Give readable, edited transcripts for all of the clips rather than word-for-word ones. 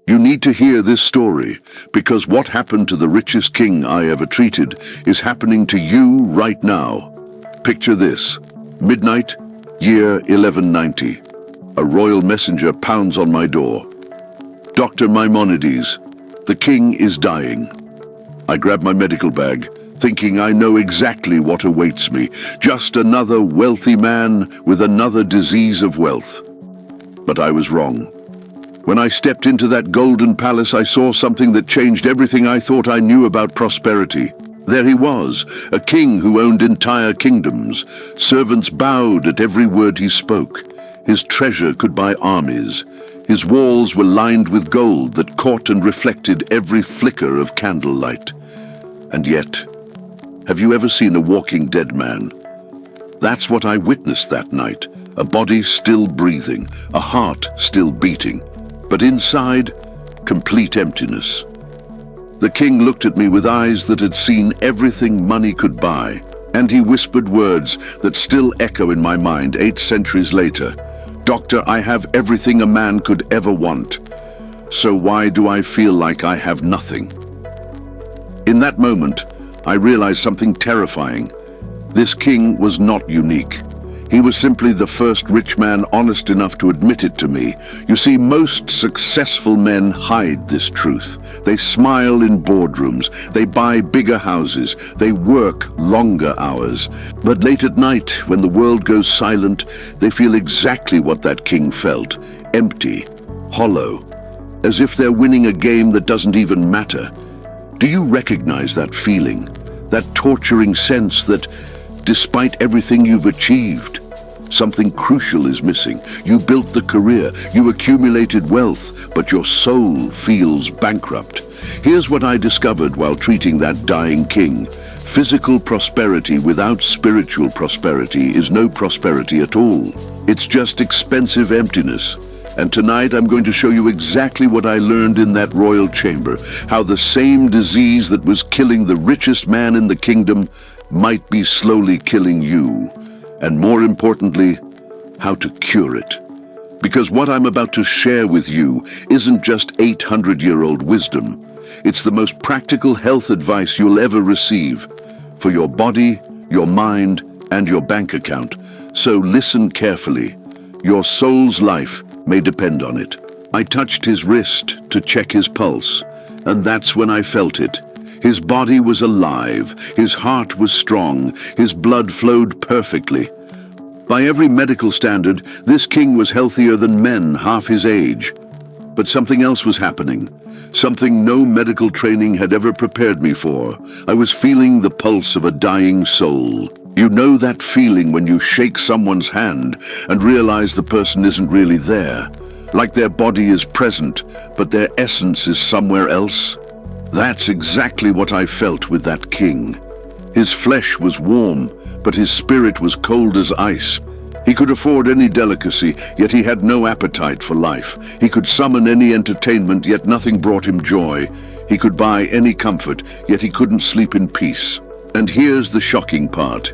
You need to hear this story, because what happened to the richest king I ever treated is happening to you right now. Picture this. Midnight, year 1190. A royal messenger pounds on my door. Dr. Maimonides, the king is dying. I grab my medical bag, thinking I know exactly what awaits me. Just another wealthy man with another disease of wealth. But I was wrong. When I stepped into that golden palace, I saw something that changed everything I thought I knew about prosperity. There he was, a king who owned entire kingdoms. Servants bowed at every word he spoke. His treasure could buy armies. His walls were lined with gold that caught and reflected every flicker of candlelight. And yet, have you ever seen a walking dead man? That's what I witnessed that night. A body still breathing, a heart still beating. But inside, complete emptiness. The king looked at me with eyes that had seen everything money could buy, and he whispered words that still echo in my mind 8 centuries later. Doctor, I have everything a man could ever want. So why do I feel like I have nothing? In that moment, I realized something terrifying. This king was not unique. He was simply the first rich man honest enough to admit it to me. You see, most successful men hide this truth. They smile in boardrooms, they buy bigger houses, they work longer hours. But late at night, when the world goes silent, they feel exactly what that king felt. Empty, hollow, as if they're winning a game that doesn't even matter. Do you recognize that feeling? That torturing sense that, despite everything you've achieved, something crucial is missing. You built the career, you accumulated wealth, but your soul feels bankrupt. Here's what I discovered while treating that dying king. Physical prosperity without spiritual prosperity is no prosperity at all. It's just expensive emptiness. And tonight I'm going to show you exactly what I learned in that royal chamber, how the same disease that was killing the richest man in the kingdom might be slowly killing you, and more importantly, how to cure it. Because what I'm about to share with you isn't just 800-year-old wisdom. It's the most practical health advice you'll ever receive for your body, your mind, and your bank account. So listen carefully. Your soul's life may depend on it. I touched his wrist to check his pulse, and that's when I felt it. His body was alive, his heart was strong, his blood flowed perfectly. By every medical standard, this king was healthier than men half his age. But something else was happening, something no medical training had ever prepared me for. I was feeling the pulse of a dying soul. You know that feeling when you shake someone's hand and realize the person isn't really there, like their body is present, but their essence is somewhere else? That's exactly what I felt with that king. His flesh was warm, but his spirit was cold as ice. He could afford any delicacy, yet he had no appetite for life. He could summon any entertainment, yet nothing brought him joy. He could buy any comfort, yet he couldn't sleep in peace. And here's the shocking part.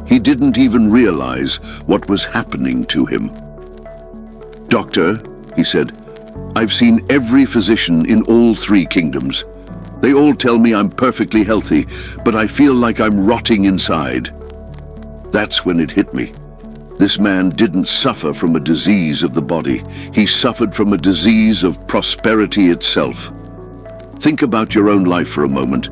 He didn't even realize what was happening to him. Doctor, he said, I've seen every physician in all 3 kingdoms. They all tell me I'm perfectly healthy, but I feel like I'm rotting inside. That's when it hit me. This man didn't suffer from a disease of the body. He suffered from a disease of prosperity itself. Think about your own life for a moment.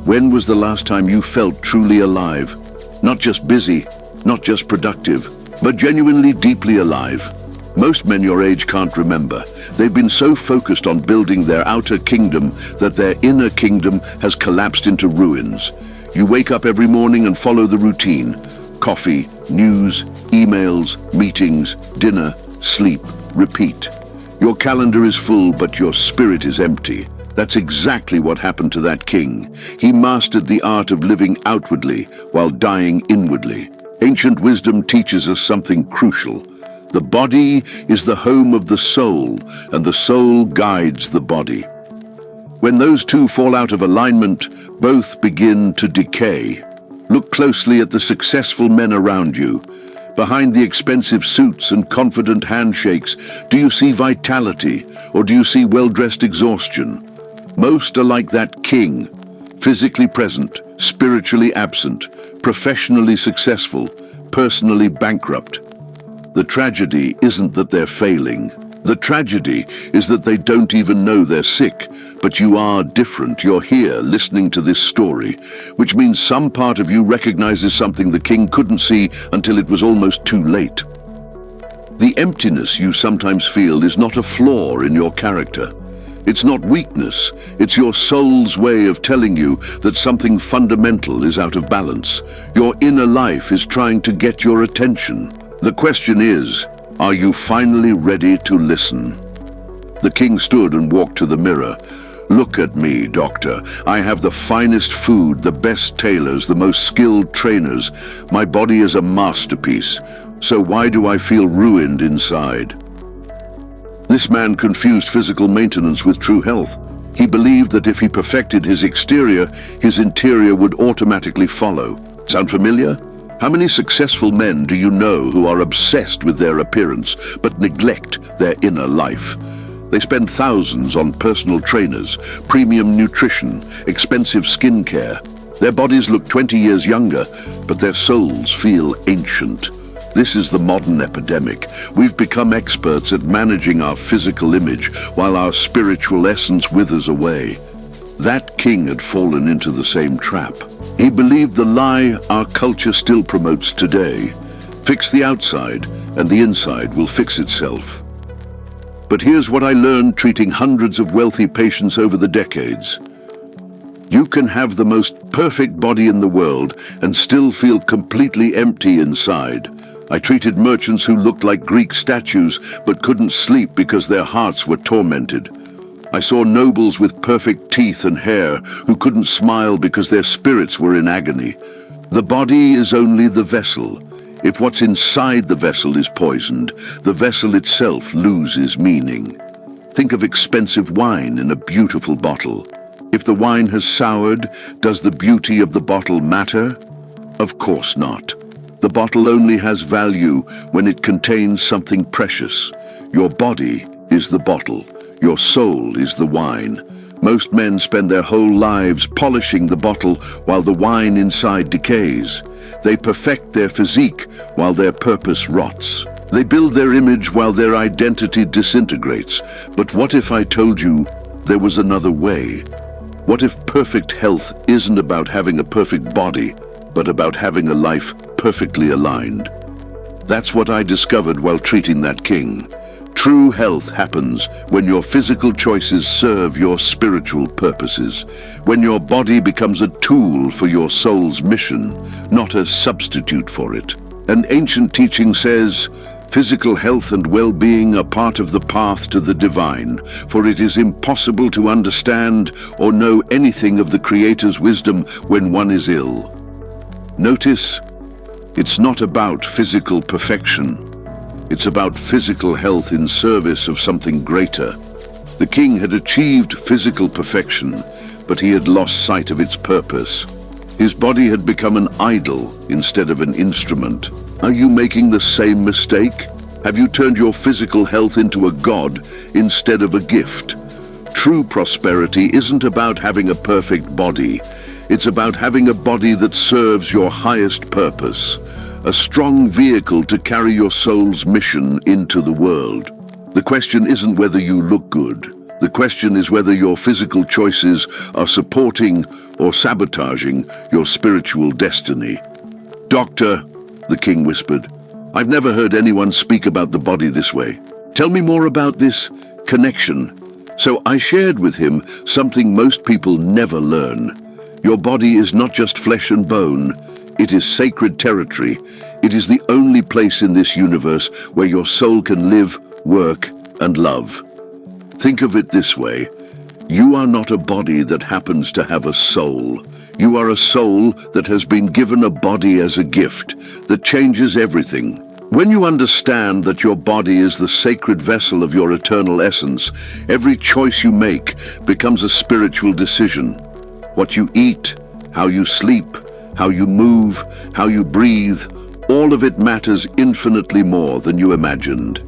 When was the last time you felt truly alive? Not just busy, not just productive, but genuinely deeply alive. Most men your age can't remember. They've been so focused on building their outer kingdom that their inner kingdom has collapsed into ruins. You wake up every morning and follow the routine. Coffee, news, emails, meetings, dinner, sleep, repeat. Your calendar is full, but your spirit is empty. That's exactly what happened to that king. He mastered the art of living outwardly while dying inwardly. Ancient wisdom teaches us something crucial. The body is the home of the soul, and the soul guides the body. When those two fall out of alignment, both begin to decay. Look closely at the successful men around you. Behind the expensive suits and confident handshakes, do you see vitality, or do you see well-dressed exhaustion? Most are like that king, physically present, spiritually absent, professionally successful, personally bankrupt. The tragedy isn't that they're failing. The tragedy is that they don't even know they're sick, but you are different. You're here listening to this story, which means some part of you recognizes something the king couldn't see until it was almost too late. The emptiness you sometimes feel is not a flaw in your character. It's not weakness. It's your soul's way of telling you that something fundamental is out of balance. Your inner life is trying to get your attention. The question is, are you finally ready to listen? The king stood and walked to the mirror. Look at me, doctor. I have the finest food, the best tailors, the most skilled trainers. My body is a masterpiece. So why do I feel ruined inside? This man confused physical maintenance with true health. He believed that if he perfected his exterior, his interior would automatically follow. Sound familiar? How many successful men do you know who are obsessed with their appearance but neglect their inner life? They spend thousands on personal trainers, premium nutrition, expensive skincare. Their bodies look 20 years younger, but their souls feel ancient. This is the modern epidemic. We've become experts at managing our physical image while our spiritual essence withers away. That king had fallen into the same trap. He believed the lie our culture still promotes today. Fix the outside, and the inside will fix itself. But here's what I learned treating hundreds of wealthy patients over the decades. You can have the most perfect body in the world and still feel completely empty inside. I treated merchants who looked like Greek statues but couldn't sleep because their hearts were tormented. I saw nobles with perfect teeth and hair who couldn't smile because their spirits were in agony. The body is only the vessel. If what's inside the vessel is poisoned, the vessel itself loses meaning. Think of expensive wine in a beautiful bottle. If the wine has soured, does the beauty of the bottle matter? Of course not. The bottle only has value when it contains something precious. Your body is the bottle. Your soul is the wine. Most men spend their whole lives polishing the bottle while the wine inside decays. They perfect their physique while their purpose rots. They build their image while their identity disintegrates. But what if I told you there was another way? What if perfect health isn't about having a perfect body, but about having a life perfectly aligned? That's what I discovered while treating that king. True health happens when your physical choices serve your spiritual purposes, when your body becomes a tool for your soul's mission, not a substitute for it. An ancient teaching says, physical health and well-being are part of the path to the divine, for it is impossible to understand or know anything of the Creator's wisdom when one is ill. Notice, it's not about physical perfection. It's about physical health in service of something greater. The king had achieved physical perfection, but he had lost sight of its purpose. His body had become an idol instead of an instrument. Are you making the same mistake? Have you turned your physical health into a god instead of a gift? True prosperity isn't about having a perfect body. It's about having a body that serves your highest purpose. A strong vehicle to carry your soul's mission into the world. The question isn't whether you look good. The question is whether your physical choices are supporting or sabotaging your spiritual destiny. Doctor, the king whispered, I've never heard anyone speak about the body this way. Tell me more about this connection. So I shared with him something most people never learn. Your body is not just flesh and bone. It is sacred territory. It is the only place in this universe where your soul can live, work, and love. Think of it this way. You are not a body that happens to have a soul. You are a soul that has been given a body as a gift that changes everything. When you understand that your body is the sacred vessel of your eternal essence, every choice you make becomes a spiritual decision. What you eat, how you sleep, how you move, how you breathe, All of it matters infinitely more than you imagined.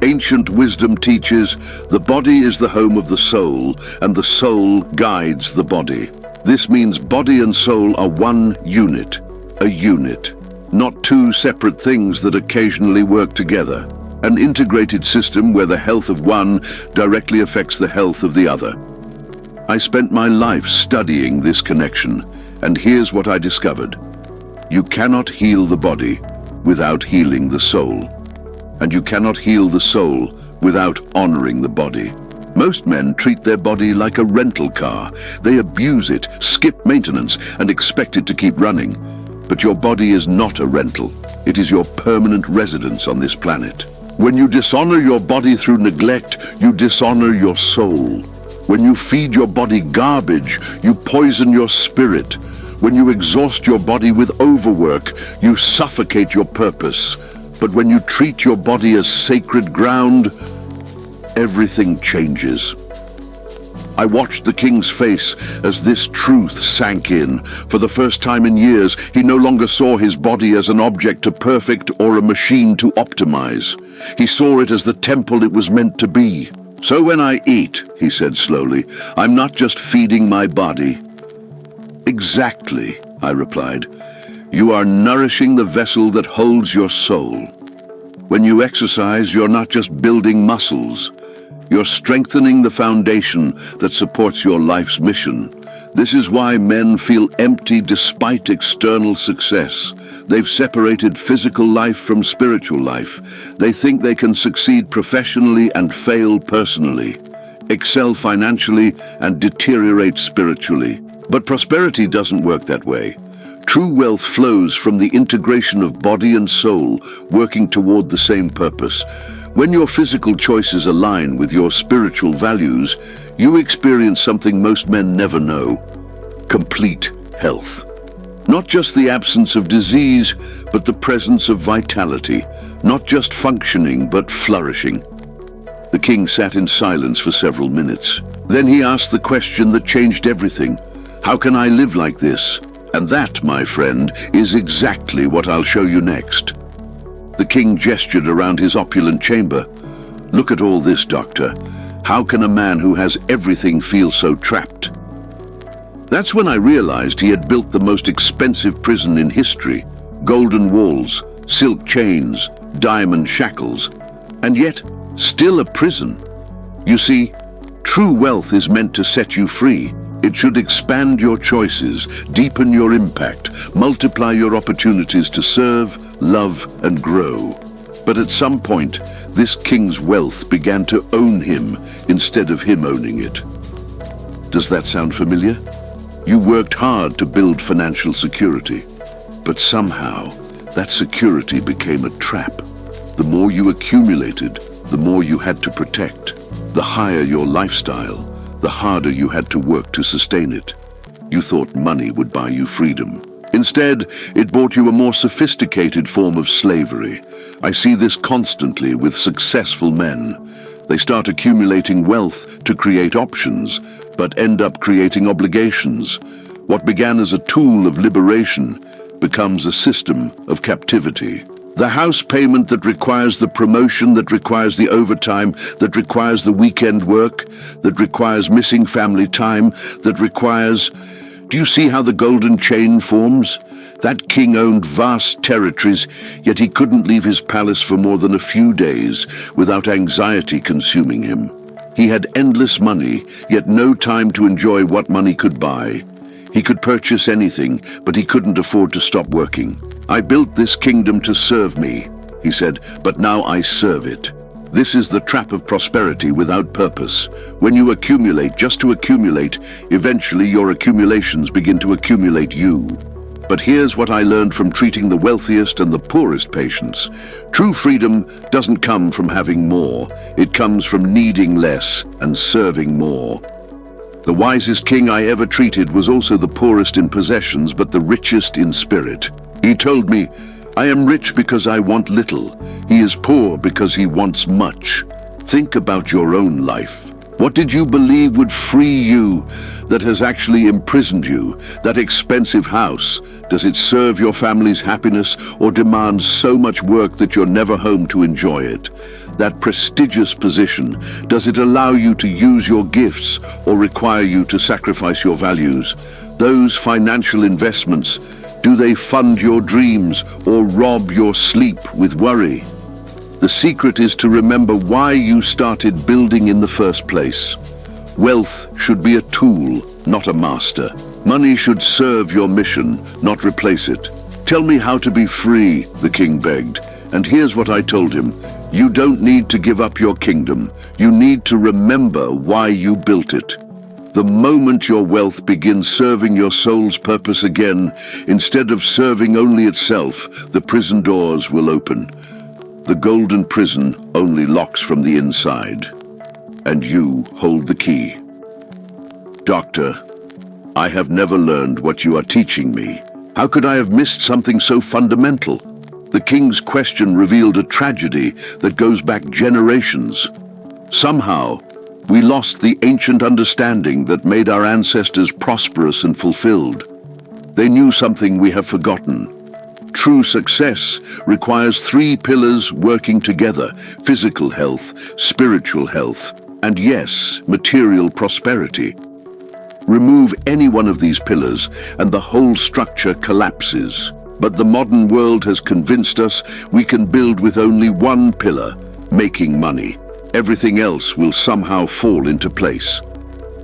Ancient wisdom teaches the body is the home of the soul, and the soul guides the body. This means body and soul are one unit, a unit, not two separate things that occasionally work together. An integrated system where the health of one directly affects the health of the other. I spent my life studying this connection, and here's what I discovered. You cannot heal the body without healing the soul. And you cannot heal the soul without honoring the body. Most men treat their body like a rental car. They abuse it, skip maintenance, and expect it to keep running. But your body is not a rental. It is your permanent residence on this planet. When you dishonor your body through neglect, you dishonor your soul. When you feed your body garbage, you poison your spirit. When you exhaust your body with overwork, you suffocate your purpose. But when you treat your body as sacred ground, everything changes. I watched the king's face as this truth sank in. For the first time in years, he no longer saw his body as an object to perfect or a machine to optimize. He saw it as the temple it was meant to be. So when I eat, he said slowly, I'm not just feeding my body. Exactly, I replied. You are nourishing the vessel that holds your soul. When you exercise, you're not just building muscles. You're strengthening the foundation that supports your life's mission. This is why men feel empty despite external success. They've separated physical life from spiritual life. They think they can succeed professionally and fail personally, excel financially and deteriorate spiritually. But prosperity doesn't work that way. True wealth flows from the integration of body and soul, working toward the same purpose. When your physical choices align with your spiritual values, you experience something most men never know: complete health. Not just the absence of disease, but the presence of vitality. Not just functioning, but flourishing. The king sat in silence for several minutes. Then he asked the question that changed everything. How can I live like this? And that, my friend, is exactly what I'll show you next. The king gestured around his opulent chamber. Look at all this, doctor. How can a man who has everything feel so trapped? That's when I realized he had built the most expensive prison in history. Golden walls, silk chains, diamond shackles, and yet still a prison. You see, true wealth is meant to set you free. It should expand your choices, deepen your impact, multiply your opportunities to serve, love, and grow. But at some point, this king's wealth began to own him instead of him owning it. Does that sound familiar? You worked hard to build financial security, but somehow that security became a trap. The more you accumulated, the more you had to protect. The higher your lifestyle, the harder you had to work to sustain it. You thought money would buy you freedom. Instead, it bought you a more sophisticated form of slavery. I see this constantly with successful men. They start accumulating wealth to create options, but end up creating obligations. What began as a tool of liberation becomes a system of captivity. The house payment that requires the promotion, that requires the overtime, that requires the weekend work, that requires missing family time, that requires... Do you see how the golden chain forms? That king owned vast territories, yet he couldn't leave his palace for more than a few days without anxiety consuming him. He had endless money, yet no time to enjoy what money could buy. He could purchase anything, but he couldn't afford to stop working. I built this kingdom to serve me, he said, but now I serve it. This is the trap of prosperity without purpose. When you accumulate just to accumulate, eventually your accumulations begin to accumulate you. But here's what I learned from treating the wealthiest and the poorest patients. True freedom doesn't come from having more. It comes from needing less and serving more. The wisest king I ever treated was also the poorest in possessions, but the richest in spirit. He told me, I am rich because I want little. He is poor because he wants much. Think about your own life. What did you believe would free you that has actually imprisoned you? That expensive house, does it serve your family's happiness or demands so much work that you're never home to enjoy it? That prestigious position, does it allow you to use your gifts or require you to sacrifice your values? Those financial investments, do they fund your dreams or rob your sleep with worry? The secret is to remember why you started building in the first place. Wealth should be a tool, not a master. Money should serve your mission, not replace it. Tell me how to be free, the king begged. And here's what I told him. You don't need to give up your kingdom. You need to remember why you built it. The moment your wealth begins serving your soul's purpose again, instead of serving only itself, the prison doors will open. The golden prison only locks from the inside, and you hold the key. Doctor, I have never learned what you are teaching me. How could I have missed something so fundamental? The king's question revealed a tragedy that goes back generations. Somehow, we lost the ancient understanding that made our ancestors prosperous and fulfilled. They knew something we have forgotten. True success requires 3 pillars working together: physical health, spiritual health, and yes, material prosperity. Remove any one of these pillars and the whole structure collapses. But the modern world has convinced us we can build with only one pillar: making money. Everything else will somehow fall into place.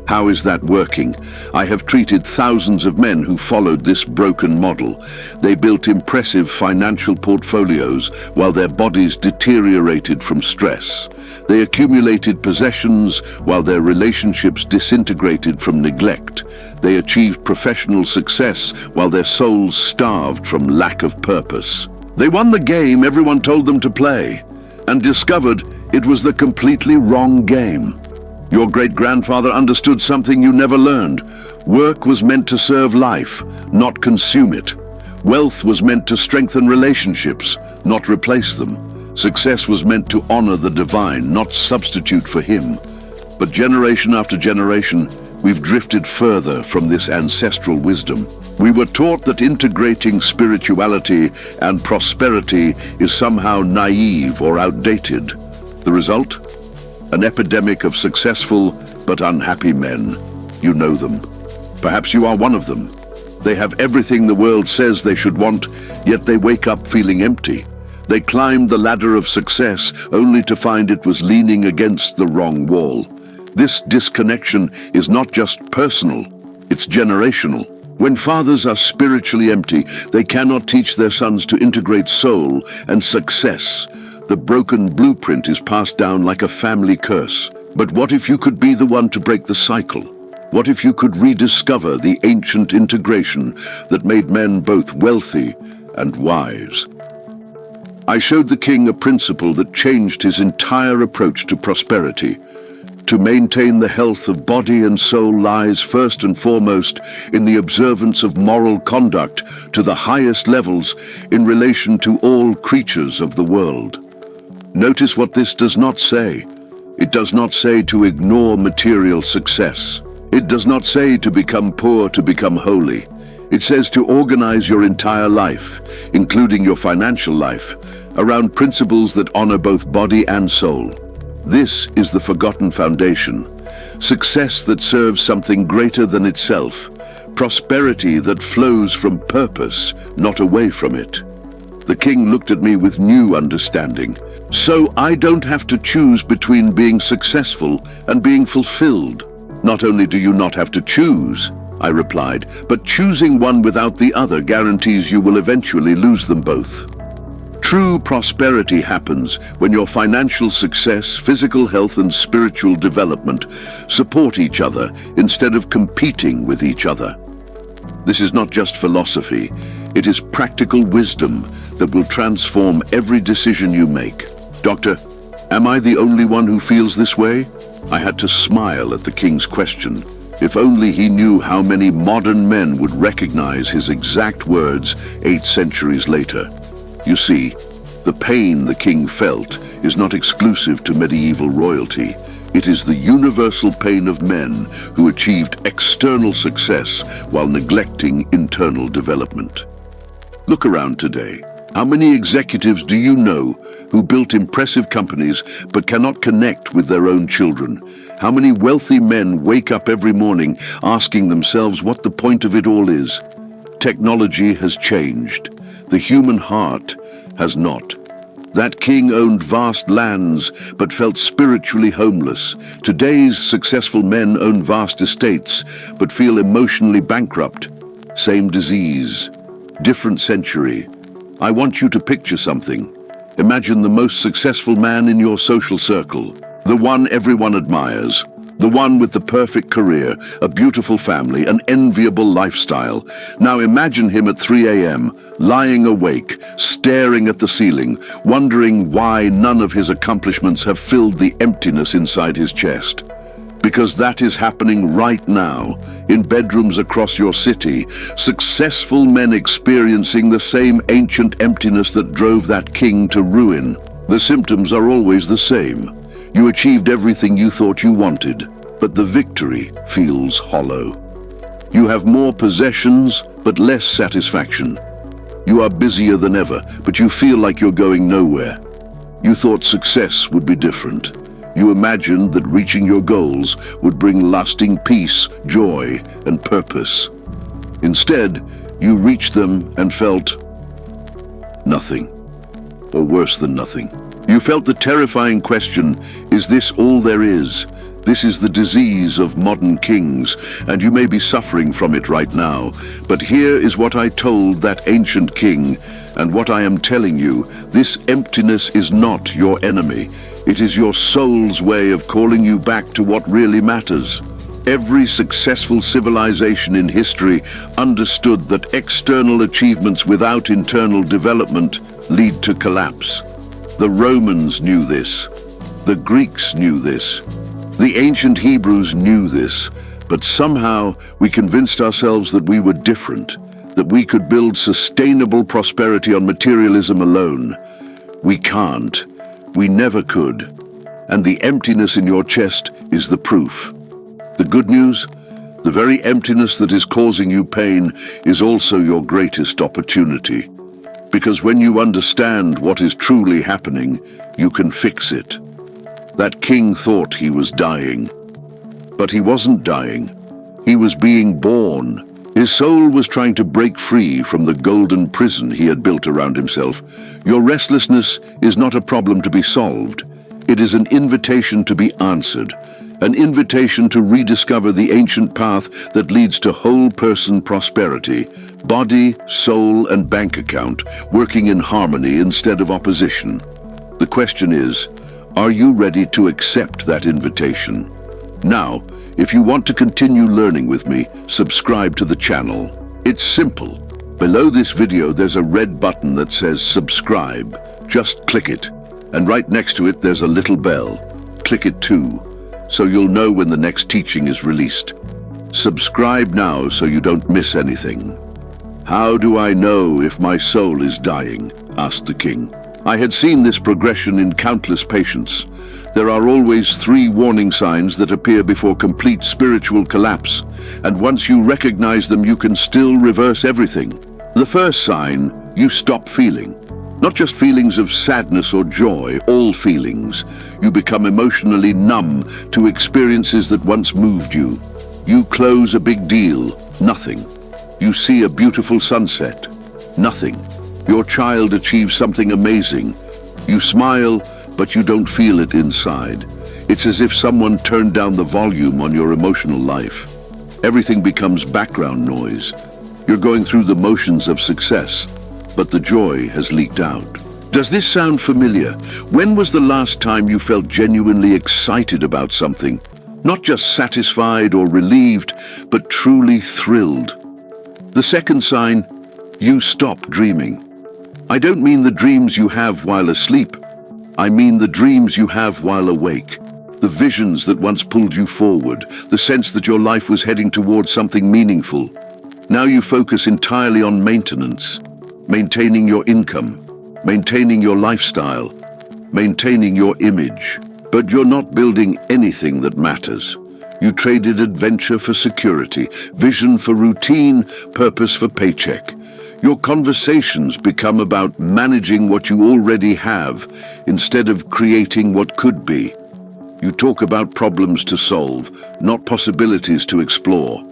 How is that working? I have treated thousands of men who followed this broken model. They built impressive financial portfolios while their bodies deteriorated from stress. They accumulated possessions while their relationships disintegrated from neglect. They achieved professional success while their souls starved from lack of purpose. They won the game everyone told them to play, and discovered it was the completely wrong game. Your great-grandfather understood something you never learned. Work was meant to serve life, not consume it. Wealth was meant to strengthen relationships, not replace them. Success was meant to honor the divine, not substitute for him. But generation after generation, we've drifted further from this ancestral wisdom. We were taught that integrating spirituality and prosperity is somehow naive or outdated. The result? An epidemic of successful but unhappy men. You know them. Perhaps you are one of them. They have everything the world says they should want, yet they wake up feeling empty. They climbed the ladder of success only to find it was leaning against the wrong wall. This disconnection is not just personal, it's generational. When fathers are spiritually empty, they cannot teach their sons to integrate soul and success. The broken blueprint is passed down like a family curse. But what if you could be the one to break the cycle? What if you could rediscover the ancient integration that made men both wealthy and wise? I showed the king a principle that changed his entire approach to prosperity. To maintain the health of body and soul lies first and foremost in the observance of moral conduct to the highest levels in relation to all creatures of the world. Notice what this does not say. It does not say to ignore material success. It does not say to become poor to become holy. It says to organize your entire life, including your financial life, around principles that honor both body and soul. This is the forgotten foundation. Success that serves something greater than itself. Prosperity that flows from purpose, not away from it. The king looked at me with new understanding. So I don't have to choose between being successful and being fulfilled. Not only do you not have to choose, I replied, but choosing one without the other guarantees you will eventually lose them both. True prosperity happens when your financial success, physical health, and spiritual development support each other instead of competing with each other. This is not just philosophy, it is practical wisdom that will transform every decision you make. Doctor, am I the only one who feels this way? I had to smile at the king's question. If only he knew how many modern men would recognize his exact words 8 centuries later. You see, the pain the king felt is not exclusive to medieval royalty. It is the universal pain of men who achieved external success while neglecting internal development. Look around today. How many executives do you know who built impressive companies but cannot connect with their own children? How many wealthy men wake up every morning asking themselves what the point of it all is? Technology has changed. The human heart has not. That king owned vast lands but felt spiritually homeless. Today's successful men own vast estates but feel emotionally bankrupt. Same disease, different century. I want you to picture something. Imagine the most successful man in your social circle, the one everyone admires, the one with the perfect career, a beautiful family, an enviable lifestyle. Now imagine him at 3 a.m., lying awake, staring at the ceiling, wondering why none of his accomplishments have filled the emptiness inside his chest. Because that is happening right now, in bedrooms across your city, successful men experiencing the same ancient emptiness that drove that king to ruin. The symptoms are always the same. You achieved everything you thought you wanted, but the victory feels hollow. You have more possessions, but less satisfaction. You are busier than ever, but you feel like you're going nowhere. You thought success would be different. You imagined that reaching your goals would bring lasting peace, joy, and purpose. Instead, you reached them and felt nothing, or worse than nothing. You felt the terrifying question, is this all there is? This is the disease of modern kings, and you may be suffering from it right now. But here is what I told that ancient king, and what I am telling you. This emptiness is not your enemy. It is your soul's way of calling you back to what really matters. Every successful civilization in history understood that external achievements without internal development lead to collapse. The Romans knew this. The Greeks knew this. The ancient Hebrews knew this. But somehow we convinced ourselves that we were different, that we could build sustainable prosperity on materialism alone. We can't. We never could. And the emptiness in your chest is the proof. The good news? The very emptiness that is causing you pain is also your greatest opportunity. Because when you understand what is truly happening, you can fix it. That king thought he was dying. But he wasn't dying. He was being born. His soul was trying to break free from the golden prison he had built around himself. Your restlessness is not a problem to be solved. It is an invitation to be answered. An invitation to rediscover the ancient path that leads to whole-person prosperity. Body, soul, and bank account working in harmony instead of opposition. The question is, are you ready to accept that invitation? Now, if you want to continue learning with me, subscribe to the channel. It's simple. Below this video there's a red button that says subscribe. Just click it. And right next to it there's a little bell. Click it too, so you'll know when the next teaching is released. Subscribe now so you don't miss anything. How do I know if my soul is dying? Asked the king. I had seen this progression in countless patients. There are always 3 warning signs that appear before complete spiritual collapse, and once you recognize them, you can still reverse everything. The first sign, you stop feeling. Not just feelings of sadness or joy, all feelings. You become emotionally numb to experiences that once moved you. You close a big deal, nothing. You see a beautiful sunset, nothing. Your child achieves something amazing. You smile, but you don't feel it inside. It's as if someone turned down the volume on your emotional life. Everything becomes background noise. You're going through the motions of success, but the joy has leaked out. Does this sound familiar? When was the last time you felt genuinely excited about something? Not just satisfied or relieved, but truly thrilled. The second sign, you stop dreaming. I don't mean the dreams you have while asleep. I mean the dreams you have while awake. The visions that once pulled you forward, the sense that your life was heading towards something meaningful. Now you focus entirely on maintenance, maintaining your income, maintaining your lifestyle, maintaining your image. But you're not building anything that matters. You traded adventure for security, vision for routine, purpose for paycheck. Your conversations become about managing what you already have instead of creating what could be. You talk about problems to solve, not possibilities to explore.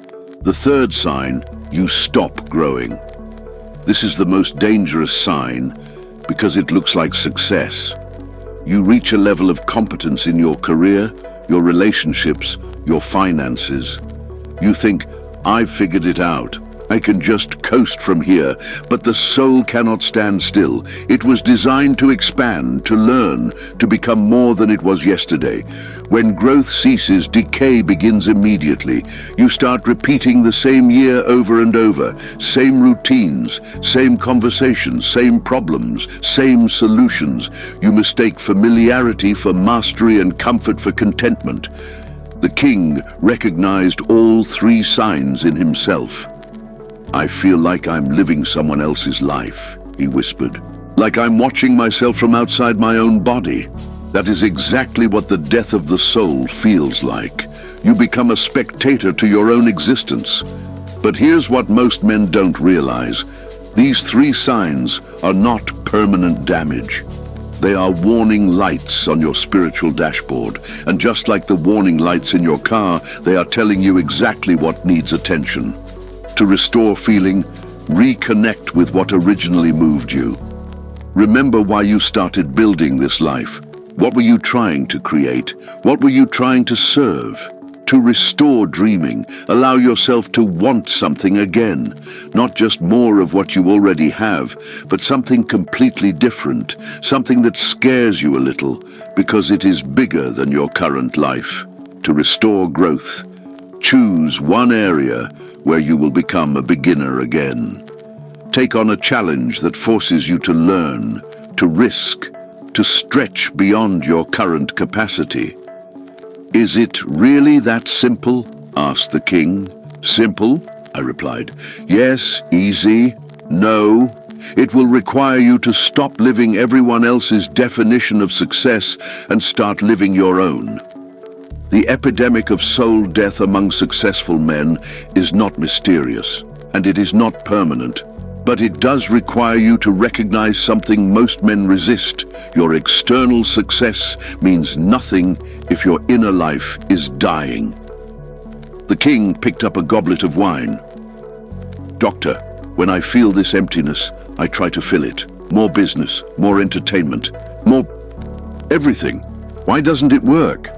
The third sign, you stop growing. This is the most dangerous sign because it looks like success. You reach a level of competence in your career, your relationships, your finances. You think, I've figured it out. I can just coast from here, but the soul cannot stand still. It was designed to expand, to learn, to become more than it was yesterday. When growth ceases, decay begins immediately. You start repeating the same year over and over, same routines, same conversations, same problems, same solutions. You mistake familiarity for mastery and comfort for contentment. The king recognized all three signs in himself. I feel like I'm living someone else's life, he whispered. Like I'm watching myself from outside my own body. That is exactly what the death of the soul feels like. You become a spectator to your own existence. But here's what most men don't realize. These three signs are not permanent damage. They are warning lights on your spiritual dashboard. And just like the warning lights in your car, they are telling you exactly what needs attention. To restore feeling, reconnect with what originally moved you. Remember why you started building this life. What were you trying to create? What were you trying to serve? To restore dreaming, allow yourself to want something again. Not just more of what you already have, but something completely different. Something that scares you a little, because it is bigger than your current life. To restore growth, choose one area where you will become a beginner again. Take on a challenge that forces you to learn, to risk, to stretch beyond your current capacity. Is it really that simple? Asked the king. Simple? I replied. Yes, easy. No. It will require you to stop living everyone else's definition of success and start living your own. The epidemic of soul death among successful men is not mysterious, and it is not permanent. But it does require you to recognize something most men resist. Your external success means nothing if your inner life is dying. The king picked up a goblet of wine. Doctor, when I feel this emptiness, I try to fill it. More business, more entertainment, more everything. Why doesn't it work?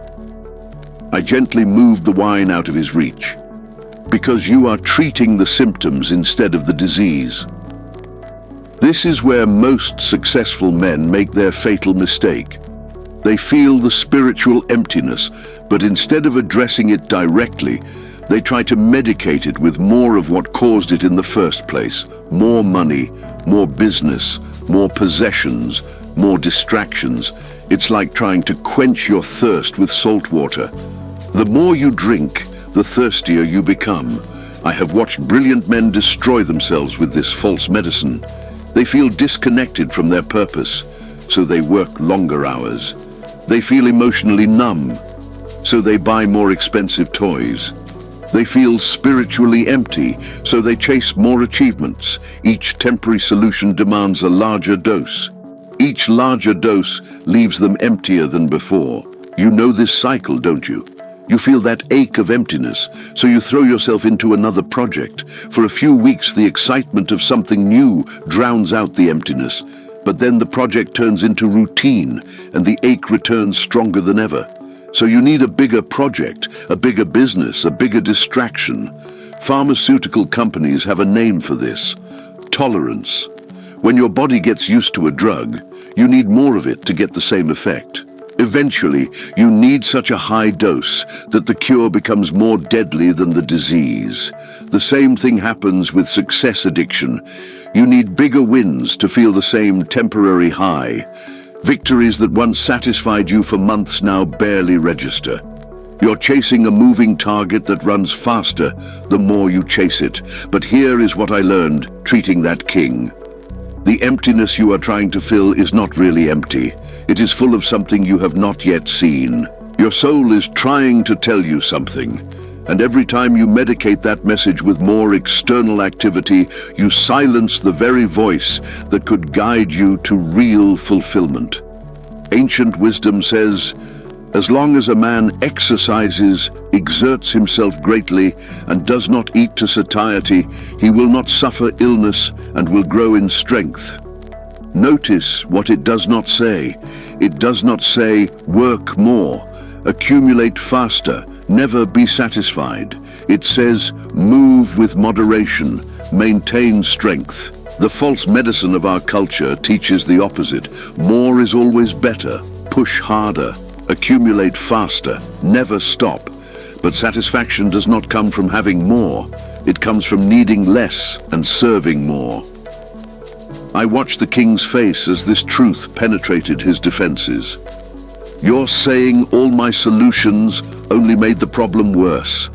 I gently moved the wine out of his reach. Because you are treating the symptoms instead of the disease. This is where most successful men make their fatal mistake. They feel the spiritual emptiness, but instead of addressing it directly, they try to medicate it with more of what caused it in the first place. More money, more business, more possessions, more distractions. It's like trying to quench your thirst with salt water. The more you drink, the thirstier you become. I have watched brilliant men destroy themselves with this false medicine. They feel disconnected from their purpose, so they work longer hours. They feel emotionally numb, so they buy more expensive toys. They feel spiritually empty, so they chase more achievements. Each temporary solution demands a larger dose. Each larger dose leaves them emptier than before. You know this cycle, don't you? You feel that ache of emptiness, so you throw yourself into another project. For a few weeks, the excitement of something new drowns out the emptiness, but then the project turns into routine, and the ache returns stronger than ever. So you need a bigger project, a bigger business, a bigger distraction. Pharmaceutical companies have a name for this: tolerance. When your body gets used to a drug, you need more of it to get the same effect. Eventually, you need such a high dose that the cure becomes more deadly than the disease. The same thing happens with success addiction. You need bigger wins to feel the same temporary high. Victories that once satisfied you for months now barely register. You're chasing a moving target that runs faster the more you chase it. But here is what I learned treating that king. The emptiness you are trying to fill is not really empty. It is full of something you have not yet seen. Your soul is trying to tell you something. And every time you medicate that message with more external activity, you silence the very voice that could guide you to real fulfillment. Ancient wisdom says, as long as a man exercises, exerts himself greatly, and does not eat to satiety, he will not suffer illness and will grow in strength. Notice what it does not say. It does not say, work more, accumulate faster, never be satisfied. It says, move with moderation, maintain strength. The false medicine of our culture teaches the opposite. More is always better. Push harder. Accumulate faster. Never stop. But satisfaction does not come from having more. It comes from needing less and serving more. I watched the king's face as this truth penetrated his defenses. Your saying all my solutions only made the problem worse.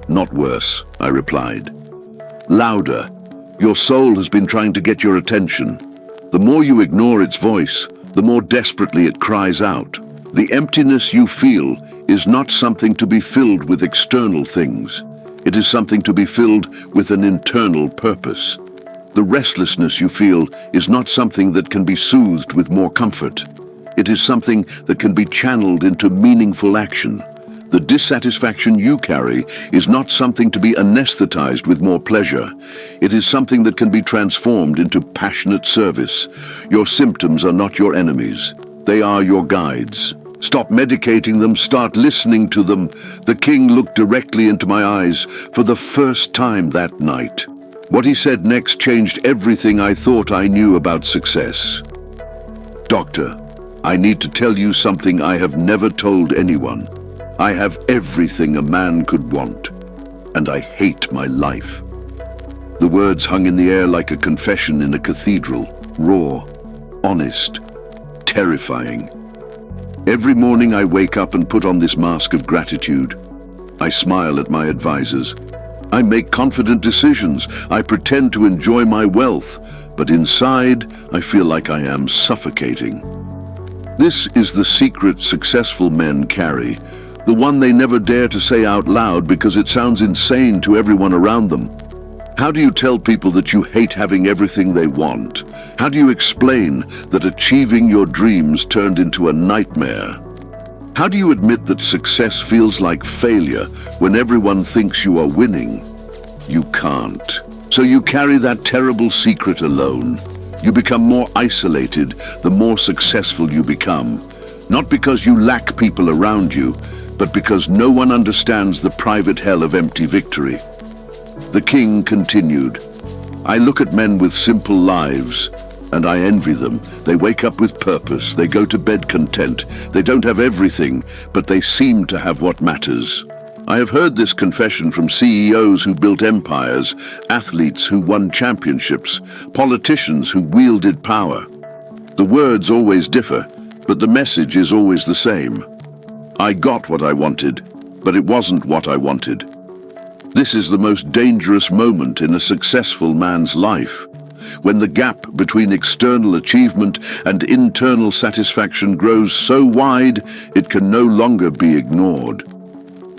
Not worse, I replied. Louder. Your soul has been trying to get your attention. The more you ignore its voice, the more desperately it cries out. The emptiness you feel is not something to be filled with external things. It is something to be filled with an internal purpose. The restlessness you feel is not something that can be soothed with more comfort. It is something that can be channeled into meaningful action. The dissatisfaction you carry is not something to be anesthetized with more pleasure. It is something that can be transformed into passionate service. Your symptoms are not your enemies. They are your guides. Stop medicating them, start listening to them. The king looked directly into my eyes for the first time that night. What he said next changed everything I thought I knew about success. Doctor, I need to tell you something I have never told anyone. I have everything a man could want, and I hate my life. The words hung in the air like a confession in a cathedral, raw, honest, terrifying. Every morning I wake up and put on this mask of gratitude. I smile at my advisors. I make confident decisions. I pretend to enjoy my wealth, but inside I feel like I am suffocating. This is the secret successful men carry, the one they never dare to say out loud because it sounds insane to everyone around them. How do you tell people that you hate having everything they want? How do you explain that achieving your dreams turned into a nightmare? How do you admit that success feels like failure when everyone thinks you are winning? You can't. So you carry that terrible secret alone. You become more isolated the more successful you become. Not because you lack people around you, but because no one understands the private hell of empty victory. The king continued, I look at men with simple lives, and I envy them. They wake up with purpose, they go to bed content. They don't have everything, but they seem to have what matters. I have heard this confession from CEOs who built empires, athletes who won championships, politicians who wielded power. The words always differ, but the message is always the same. I got what I wanted, but it wasn't what I wanted. This is the most dangerous moment in a successful man's life, when the gap between external achievement and internal satisfaction grows so wide it can no longer be ignored.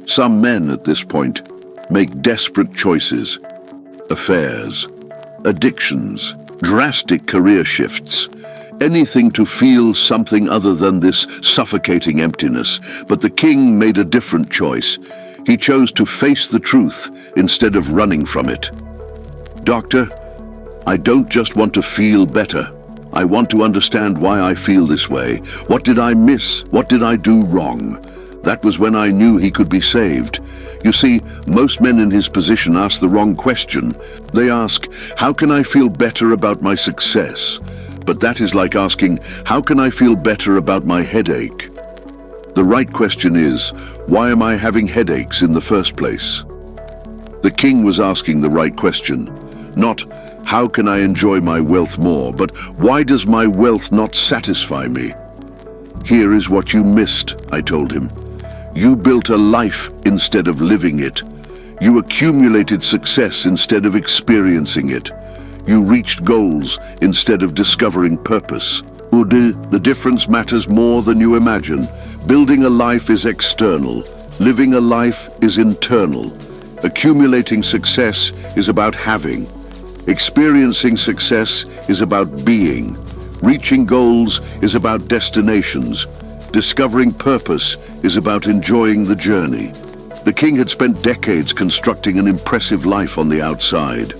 Some men at this point make desperate choices, affairs, addictions, drastic career shifts, anything to feel something other than this suffocating emptiness. But the king made a different choice. He chose to face the truth instead of running from it. Doctor, I don't just want to feel better. I want to understand why I feel this way. What did I miss? What did I do wrong? That was when I knew he could be saved. You see, most men in his position ask the wrong question. They ask, how can I feel better about my success? But that is like asking, how can I feel better about my headache? The right question is, why am I having headaches in the first place? The king was asking the right question, not, how can I enjoy my wealth more, but why does my wealth not satisfy me? Here is what you missed, I told him. You built a life instead of living it. You accumulated success instead of experiencing it. You reached goals instead of discovering purpose. Ude, the difference matters more than you imagine. Building a life is external. Living a life is internal. Accumulating success is about having. Experiencing success is about being. Reaching goals is about destinations. Discovering purpose is about enjoying the journey. The king had spent decades constructing an impressive life on the outside,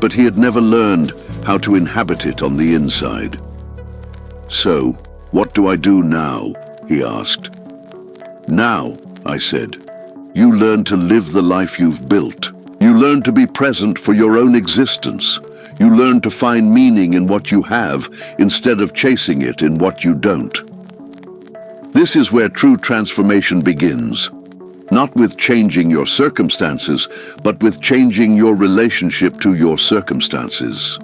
but he had never learned how to inhabit it on the inside. "So, what do I do now?" he asked. "Now," I said, "you learn to live the life you've built. You learn to be present for your own existence. You learn to find meaning in what you have instead of chasing it in what you don't." This is where true transformation begins. Not with changing your circumstances, but with changing your relationship to your circumstances.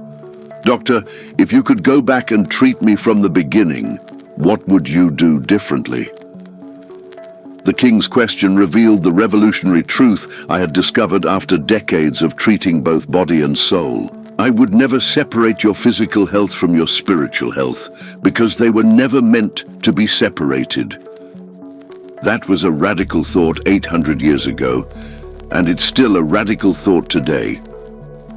"Doctor, if you could go back and treat me from the beginning, what would you do differently?" The king's question revealed the revolutionary truth I had discovered after decades of treating both body and soul. I would never separate your physical health from your spiritual health, because they were never meant to be separated. That was a radical thought 800 years ago, and it's still a radical thought today.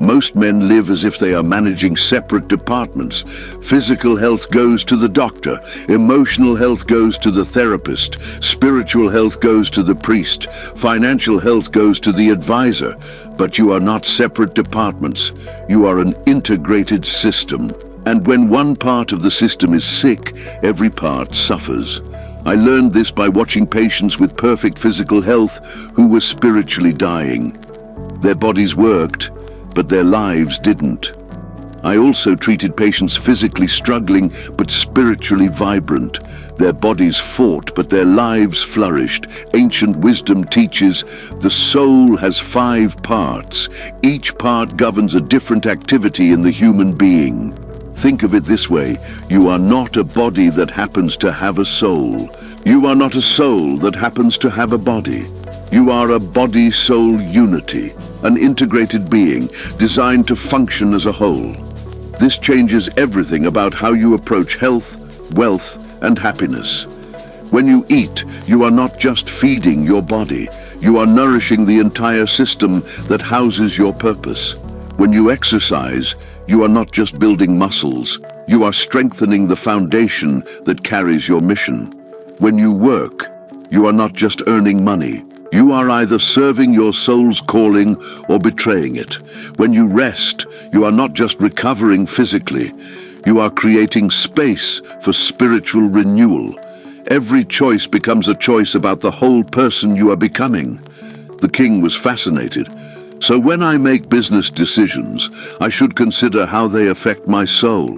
Most men live as if they are managing separate departments. Physical health goes to the doctor, emotional health goes to the therapist, spiritual health goes to the priest, financial health goes to the advisor. But you are not separate departments. You are an integrated system. And when one part of the system is sick, every part suffers. I learned this by watching patients with perfect physical health who were spiritually dying. Their bodies worked, but their lives didn't. I also treated patients physically struggling but spiritually vibrant. Their bodies fought, but their lives flourished. Ancient wisdom teaches the soul has 5 parts. Each part governs a different activity in the human being. Think of it this way: you are not a body that happens to have a soul. You are not a soul that happens to have a body. You are a body-soul unity, an integrated being designed to function as a whole. This changes everything about how you approach health, wealth, and happiness. When you eat, you are not just feeding your body. You are nourishing the entire system that houses your purpose. When you exercise, you are not just building muscles. You are strengthening the foundation that carries your mission. When you work, you are not just earning money. You are either serving your soul's calling or betraying it. When you rest, you are not just recovering physically. You are creating space for spiritual renewal. Every choice becomes a choice about the whole person you are becoming. The king was fascinated. "So when I make business decisions, I should consider how they affect my soul."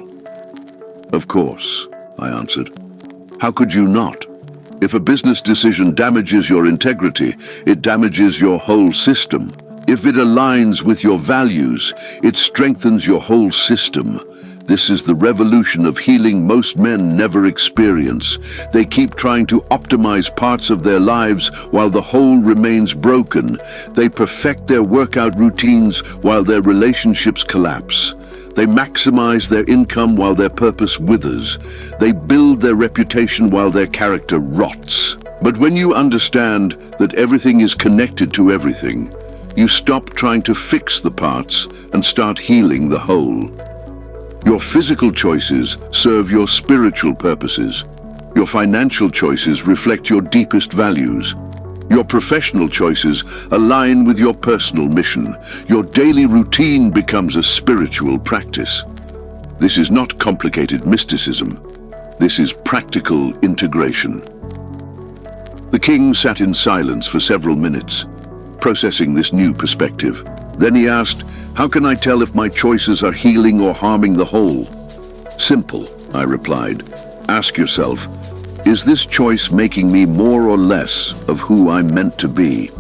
"Of course," I answered. "How could you not? If a business decision damages your integrity, it damages your whole system. If it aligns with your values, it strengthens your whole system. This is the revolution of healing most men never experience. They keep trying to optimize parts of their lives while the whole remains broken. They perfect their workout routines while their relationships collapse. They maximize their income while their purpose withers. They build their reputation while their character rots. But when you understand that everything is connected to everything, you stop trying to fix the parts and start healing the whole. Your physical choices serve your spiritual purposes. Your financial choices reflect your deepest values. Your professional choices align with your personal mission. Your daily routine becomes a spiritual practice. This is not complicated mysticism. This is practical integration. The king sat in silence for several minutes, processing this new perspective. Then he asked, "How can I tell if my choices are healing or harming the whole?" "Simple," I replied. "Ask yourself, is this choice making me more or less of who I'm meant to be?"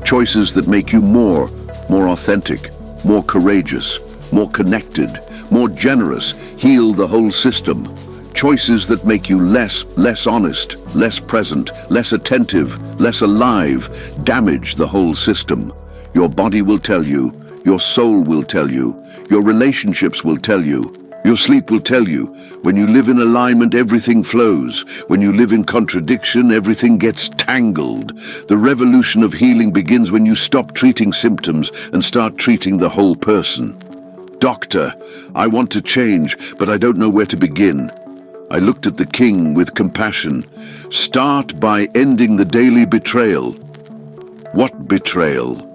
Choices that make you more authentic, more courageous, more connected, more generous, heal the whole system. Choices that make you less honest, less present, less attentive, less alive, damage the whole system. Your body will tell you, Your soul will tell you. Your relationships will tell you. Your sleep will tell you. When you live in alignment, everything flows. When you live in contradiction, everything gets tangled. The revolution of healing begins when you stop treating symptoms and start treating the whole person. Doctor, I want to change, but I don't know where to begin. I looked at the king with compassion. Start by ending the daily betrayal. What betrayal?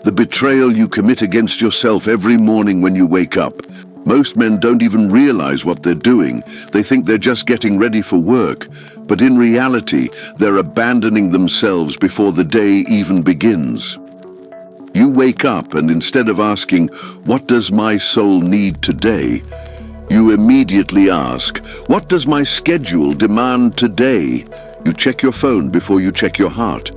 The betrayal you commit against yourself every morning when you wake up. Most men don't even realize what they're doing. They think they're just getting ready for work. But in reality, they're abandoning themselves before the day even begins. You wake up and instead of asking, "What does my soul need today?" you immediately ask, "What does my schedule demand today?" You check your phone before you check your heart.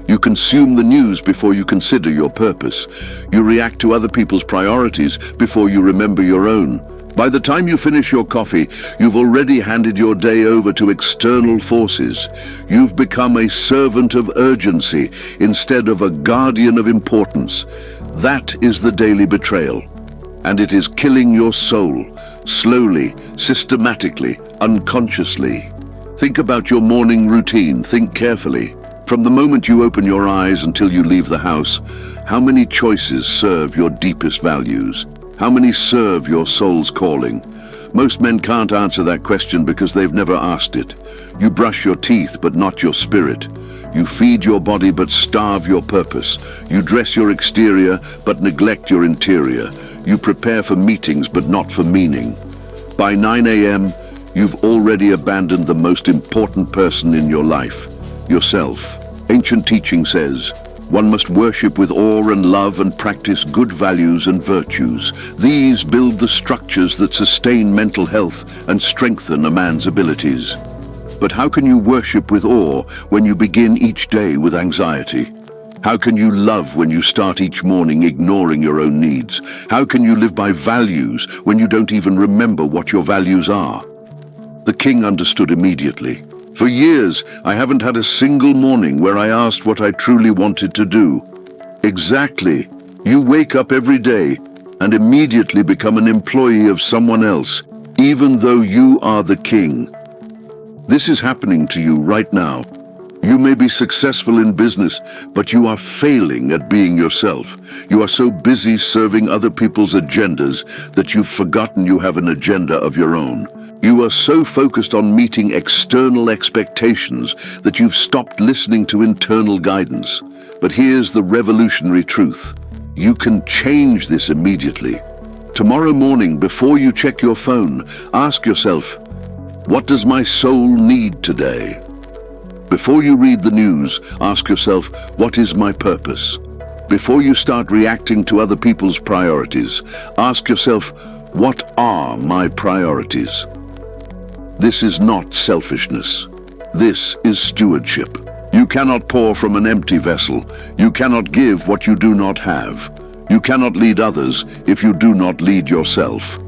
You consume the news before you consider your purpose. You react to other people's priorities before you remember your own. By the time you finish your coffee, you've already handed your day over to external forces. You've become a servant of urgency instead of a guardian of importance. That is the daily betrayal. And it is killing your soul, slowly, systematically, unconsciously. Think about your morning routine. Think carefully. From the moment you open your eyes until you leave the house, how many choices serve your deepest values? How many serve your soul's calling? Most men can't answer that question because they've never asked it. You brush your teeth but not your spirit. You feed your body but starve your purpose. You dress your exterior but neglect your interior. You prepare for meetings but not for meaning. By 9 a.m., you've already abandoned the most important person in your life, yourself. Ancient teaching says, one must worship with awe and love and practice good values and virtues. These build the structures that sustain mental health and strengthen a man's abilities. But how can you worship with awe when you begin each day with anxiety? How can you love when you start each morning ignoring your own needs? How can you live by values when you don't even remember what your values are? The king understood immediately. For years, I haven't had a single morning where I asked what I truly wanted to do. Exactly. You wake up every day and immediately become an employee of someone else, even though you are the king. This is happening to you right now. You may be successful in business, but you are failing at being yourself. You are so busy serving other people's agendas that you've forgotten you have an agenda of your own. You are so focused on meeting external expectations that you've stopped listening to internal guidance. But here's the revolutionary truth. You can change this immediately. Tomorrow morning, before you check your phone, ask yourself, what does my soul need today? Before you read the news, ask yourself, what is my purpose? Before you start reacting to other people's priorities, ask yourself, what are my priorities? This is not selfishness. This is stewardship. You cannot pour from an empty vessel. You cannot give what you do not have. You cannot lead others if you do not lead yourself.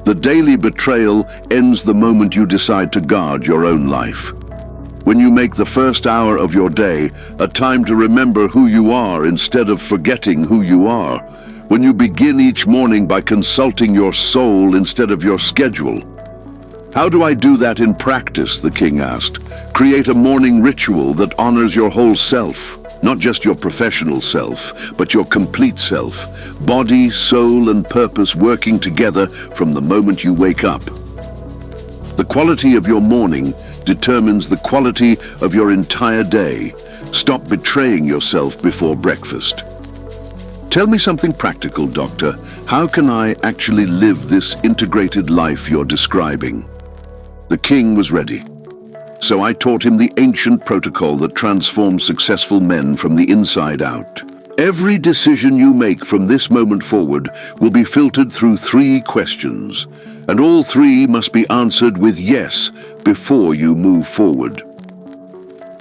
The daily betrayal ends the moment you decide to guard your own life. When you make the first hour of your day a time to remember who you are instead of forgetting who you are. When you begin each morning by consulting your soul instead of your schedule. How do I do that in practice? The king asked. Create a morning ritual that honors your whole self, not just your professional self, but your complete self, body, soul, and purpose working together from the moment you wake up. The quality of your morning determines the quality of your entire day. Stop betraying yourself before breakfast. Tell me something practical, doctor. How can I actually live this integrated life you're describing? The king was ready. So I taught him the ancient protocol that transforms successful men from the inside out. Every decision you make from this moment forward will be filtered through 3 questions, and all 3 must be answered with yes before you move forward.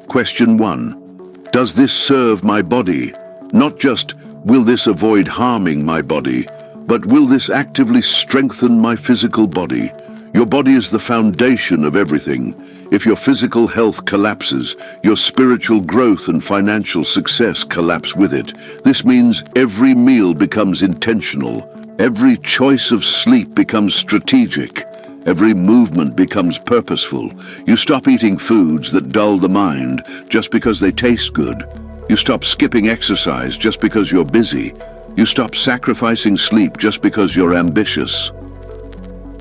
Question 1. Does this serve my body? Not just, will this avoid harming my body, but will this actively strengthen my physical body? Your body is the foundation of everything. If your physical health collapses, your spiritual growth and financial success collapse with it. This means every meal becomes intentional. Every choice of sleep becomes strategic. Every movement becomes purposeful. You stop eating foods that dull the mind just because they taste good. You stop skipping exercise just because you're busy. You stop sacrificing sleep just because you're ambitious.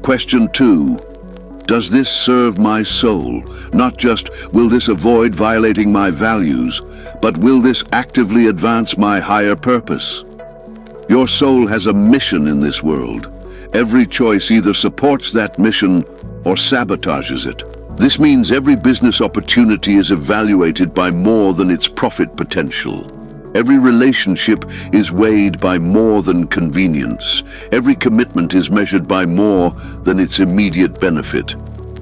Question 2. Does this serve my soul? Not just, will this avoid violating my values, but will this actively advance my higher purpose? Your soul has a mission in this world. Every choice either supports that mission or sabotages it. This means every business opportunity is evaluated by more than its profit potential. Every relationship is weighed by more than convenience. Every commitment is measured by more than its immediate benefit.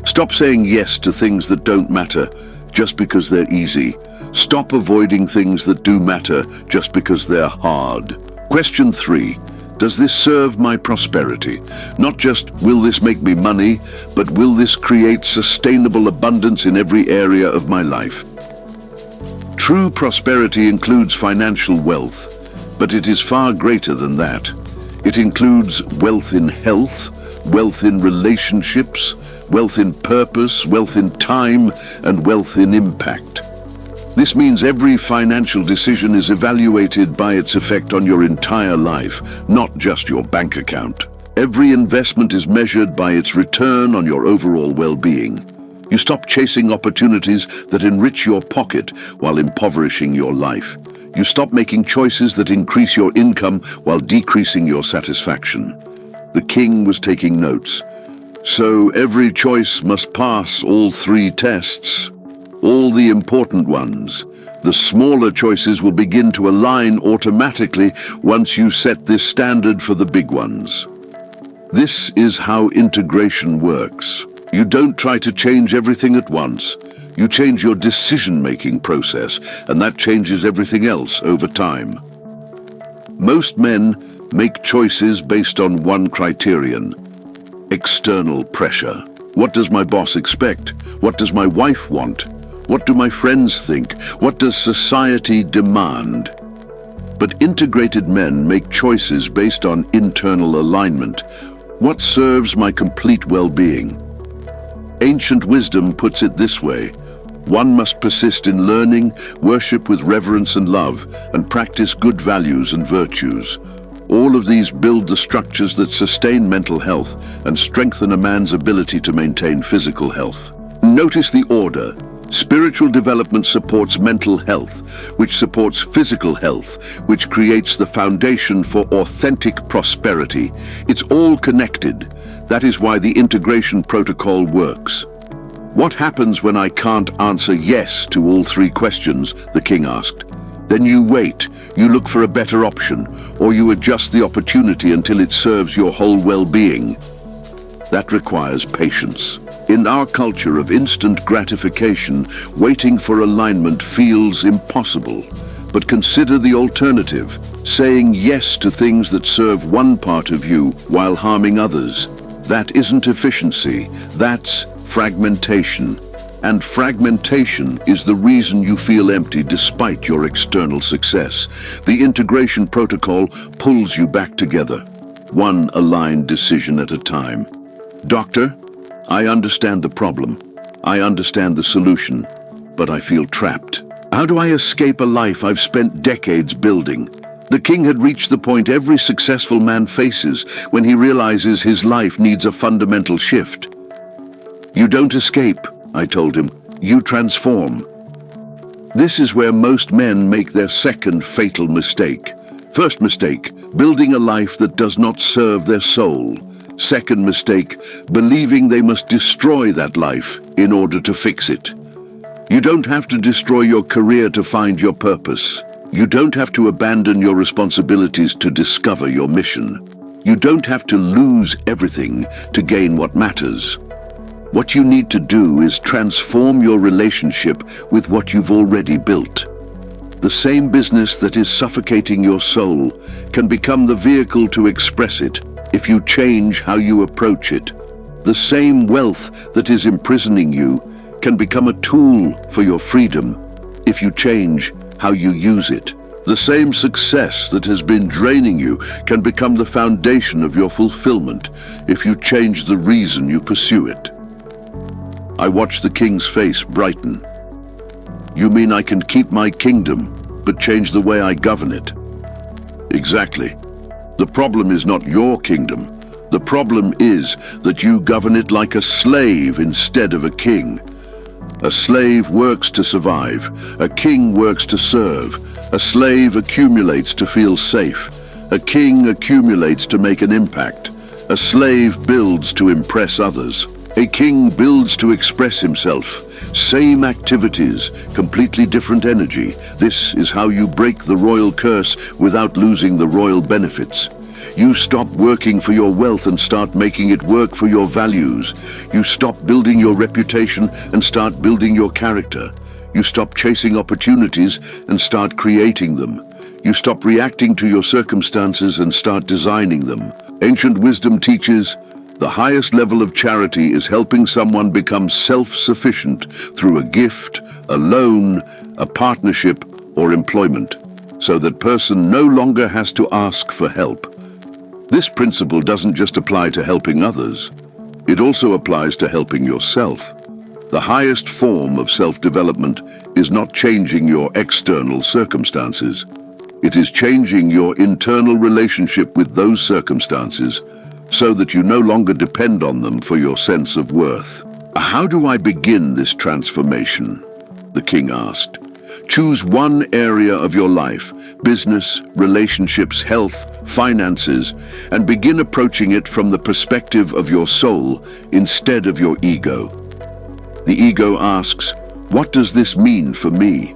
Stop saying yes to things that don't matter just because they're easy. Stop avoiding things that do matter just because they're hard. Question 3. Does this serve my prosperity? Not just, will this make me money, but will this create sustainable abundance in every area of my life? True prosperity includes financial wealth, but it is far greater than that. It includes wealth in health, wealth in relationships, wealth in purpose, wealth in time, and wealth in impact. This means every financial decision is evaluated by its effect on your entire life, not just your bank account. Every investment is measured by its return on your overall well-being. You stop chasing opportunities that enrich your pocket while impoverishing your life. You stop making choices that increase your income while decreasing your satisfaction. The king was taking notes. So every choice must pass all 3 tests. All the important ones. The smaller choices will begin to align automatically once you set this standard for the big ones. This is how integration works. You don't try to change everything at once. You change your decision-making process, and that changes everything else over time. Most men make choices based on one criterion: external pressure. What does my boss expect? What does my wife want? What do my friends think? What does society demand? But integrated men make choices based on internal alignment. What serves my complete well-being? Ancient wisdom puts it this way: one must persist in learning, worship with reverence and love, and practice good values and virtues. All of these build the structures that sustain mental health and strengthen a man's ability to maintain physical health. Notice the order. Spiritual development supports mental health, which supports physical health, which creates the foundation for authentic prosperity. It's all connected. That is why the integration protocol works. What happens when I can't answer yes to all 3 questions? The king asked. Then you wait, you look for a better option, or you adjust the opportunity until it serves your whole well-being. That requires patience. In our culture of instant gratification, waiting for alignment feels impossible. But consider the alternative, saying yes to things that serve one part of you while harming others. That isn't efficiency, that's fragmentation. And fragmentation is the reason you feel empty despite your external success. The integration protocol pulls you back together, one aligned decision at a time. Doctor, I understand the problem. I understand the solution, but I feel trapped. How do I escape a life I've spent decades building? The king had reached the point every successful man faces when he realizes his life needs a fundamental shift. You don't escape, I told him. You transform. This is where most men make their second fatal mistake. First mistake, building a life that does not serve their soul. Second mistake, believing they must destroy that life in order to fix it. You don't have to destroy your career to find your purpose. You don't have to abandon your responsibilities to discover your mission. You don't have to lose everything to gain what matters. What you need to do is transform your relationship with what you've already built. The same business that is suffocating your soul can become the vehicle to express it if you change how you approach it. The same wealth that is imprisoning you can become a tool for your freedom if you change how you use it. The same success that has been draining you can become the foundation of your fulfillment if you change the reason you pursue it. I watched the king's face brighten. You mean I can keep my kingdom, but change the way I govern it? Exactly. The problem is not your kingdom. The problem is that you govern it like a slave instead of a king. A slave works to survive. A king works to serve. A slave accumulates to feel safe. A king accumulates to make an impact. A slave builds to impress others. A king builds to express himself. Same activities, completely different energy. This is how you break the royal curse without losing the royal benefits. You stop working for your wealth and start making it work for your values. You stop building your reputation and start building your character. You stop chasing opportunities and start creating them. You stop reacting to your circumstances and start designing them. Ancient wisdom teaches, the highest level of charity is helping someone become self-sufficient through a gift, a loan, a partnership, or employment, so that person no longer has to ask for help. This principle doesn't just apply to helping others. It also applies to helping yourself. The highest form of self-development is not changing your external circumstances. It is changing your internal relationship with those circumstances so that you no longer depend on them for your sense of worth. How do I begin this transformation? The king asked. Choose one area of your life, business, relationships, health, finances, and begin approaching it from the perspective of your soul instead of your ego. The ego asks, what does this mean for me?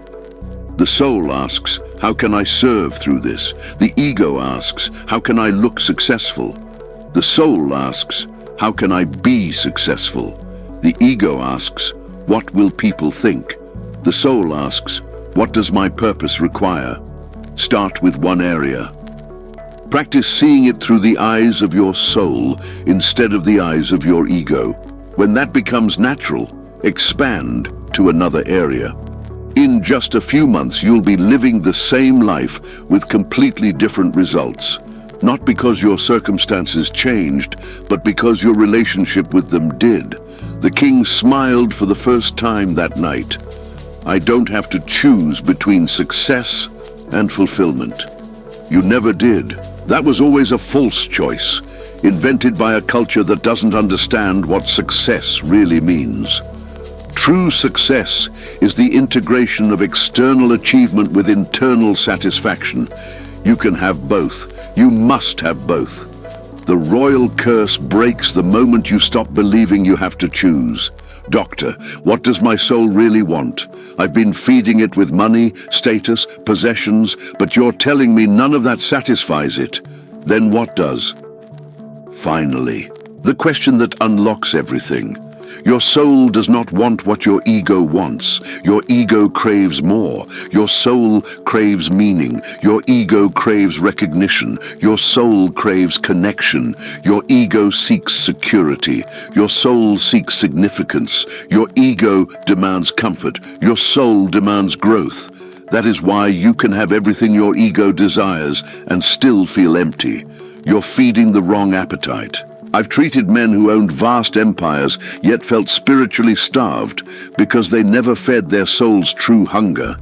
The soul asks, how can I serve through this? The ego asks, how can I look successful? The soul asks, how can I be successful? The ego asks, what will people think? The soul asks, what does my purpose require? Start with one area. Practice seeing it through the eyes of your soul instead of the eyes of your ego. When that becomes natural, expand to another area. In just a few months, you'll be living the same life with completely different results. Not because your circumstances changed, but because your relationship with them did. The king smiled for the first time that night. I don't have to choose between success and fulfillment. You never did. That was always a false choice, invented by a culture that doesn't understand what success really means. True success is the integration of external achievement with internal satisfaction. You can have both. You must have both. The royal curse breaks the moment you stop believing you have to choose. Doctor, what does my soul really want? I've been feeding it with money, status, possessions, but you're telling me none of that satisfies it. Then what does? Finally, the question that unlocks everything. Your soul does not want what your ego wants. Your ego craves more. Your soul craves meaning. Your ego craves recognition. Your soul craves connection. Your ego seeks security. Your soul seeks significance. Your ego demands comfort. Your soul demands growth. That is why you can have everything your ego desires and still feel empty. You're feeding the wrong appetite. I've treated men who owned vast empires yet felt spiritually starved because they never fed their soul's true hunger.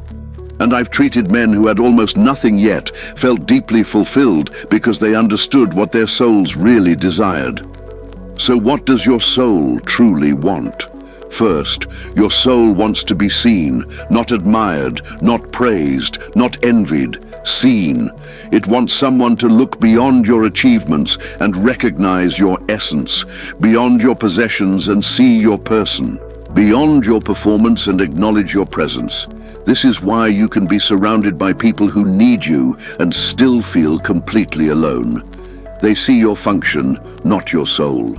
And I've treated men who had almost nothing yet felt deeply fulfilled because they understood what their souls really desired. So what does your soul truly want? First, your soul wants to be seen, not admired, not praised, not envied, seen. It wants someone to look beyond your achievements and recognize your essence, beyond your possessions and see your person, beyond your performance and acknowledge your presence. This is why you can be surrounded by people who need you and still feel completely alone. They see your function, not your soul.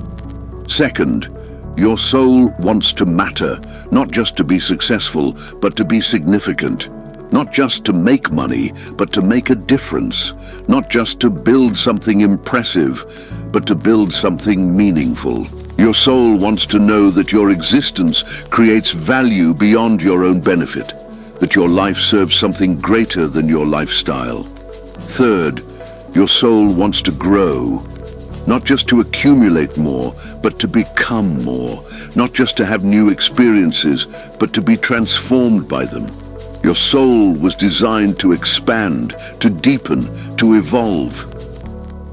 Second, your soul wants to matter, not just to be successful, but to be significant. Not just to make money, but to make a difference. Not just to build something impressive, but to build something meaningful. Your soul wants to know that your existence creates value beyond your own benefit, that your life serves something greater than your lifestyle. Third, your soul wants to grow, not just to accumulate more, but to become more, not just to have new experiences, but to be transformed by them. Your soul was designed to expand, to deepen, to evolve.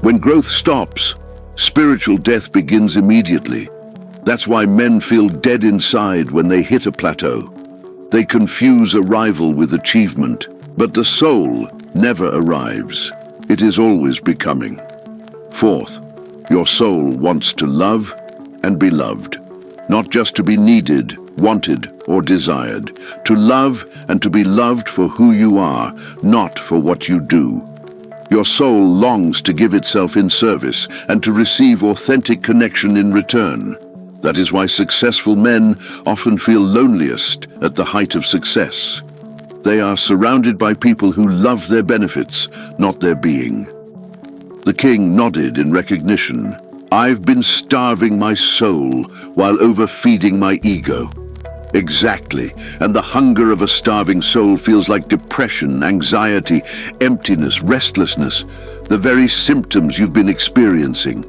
When growth stops, spiritual death begins immediately. That's why men feel dead inside when they hit a plateau. They confuse arrival with achievement, but the soul never arrives. It is always becoming. Fourth, your soul wants to love and be loved, not just to be needed, wanted, or desired. To love and to be loved for who you are, not for what you do. Your soul longs to give itself in service and to receive authentic connection in return. That is why successful men often feel loneliest at the height of success. They are surrounded by people who love their benefits, not their being. The king nodded in recognition. I've been starving my soul while overfeeding my ego. Exactly, and the hunger of a starving soul feels like depression, anxiety, emptiness, restlessness, the very symptoms you've been experiencing.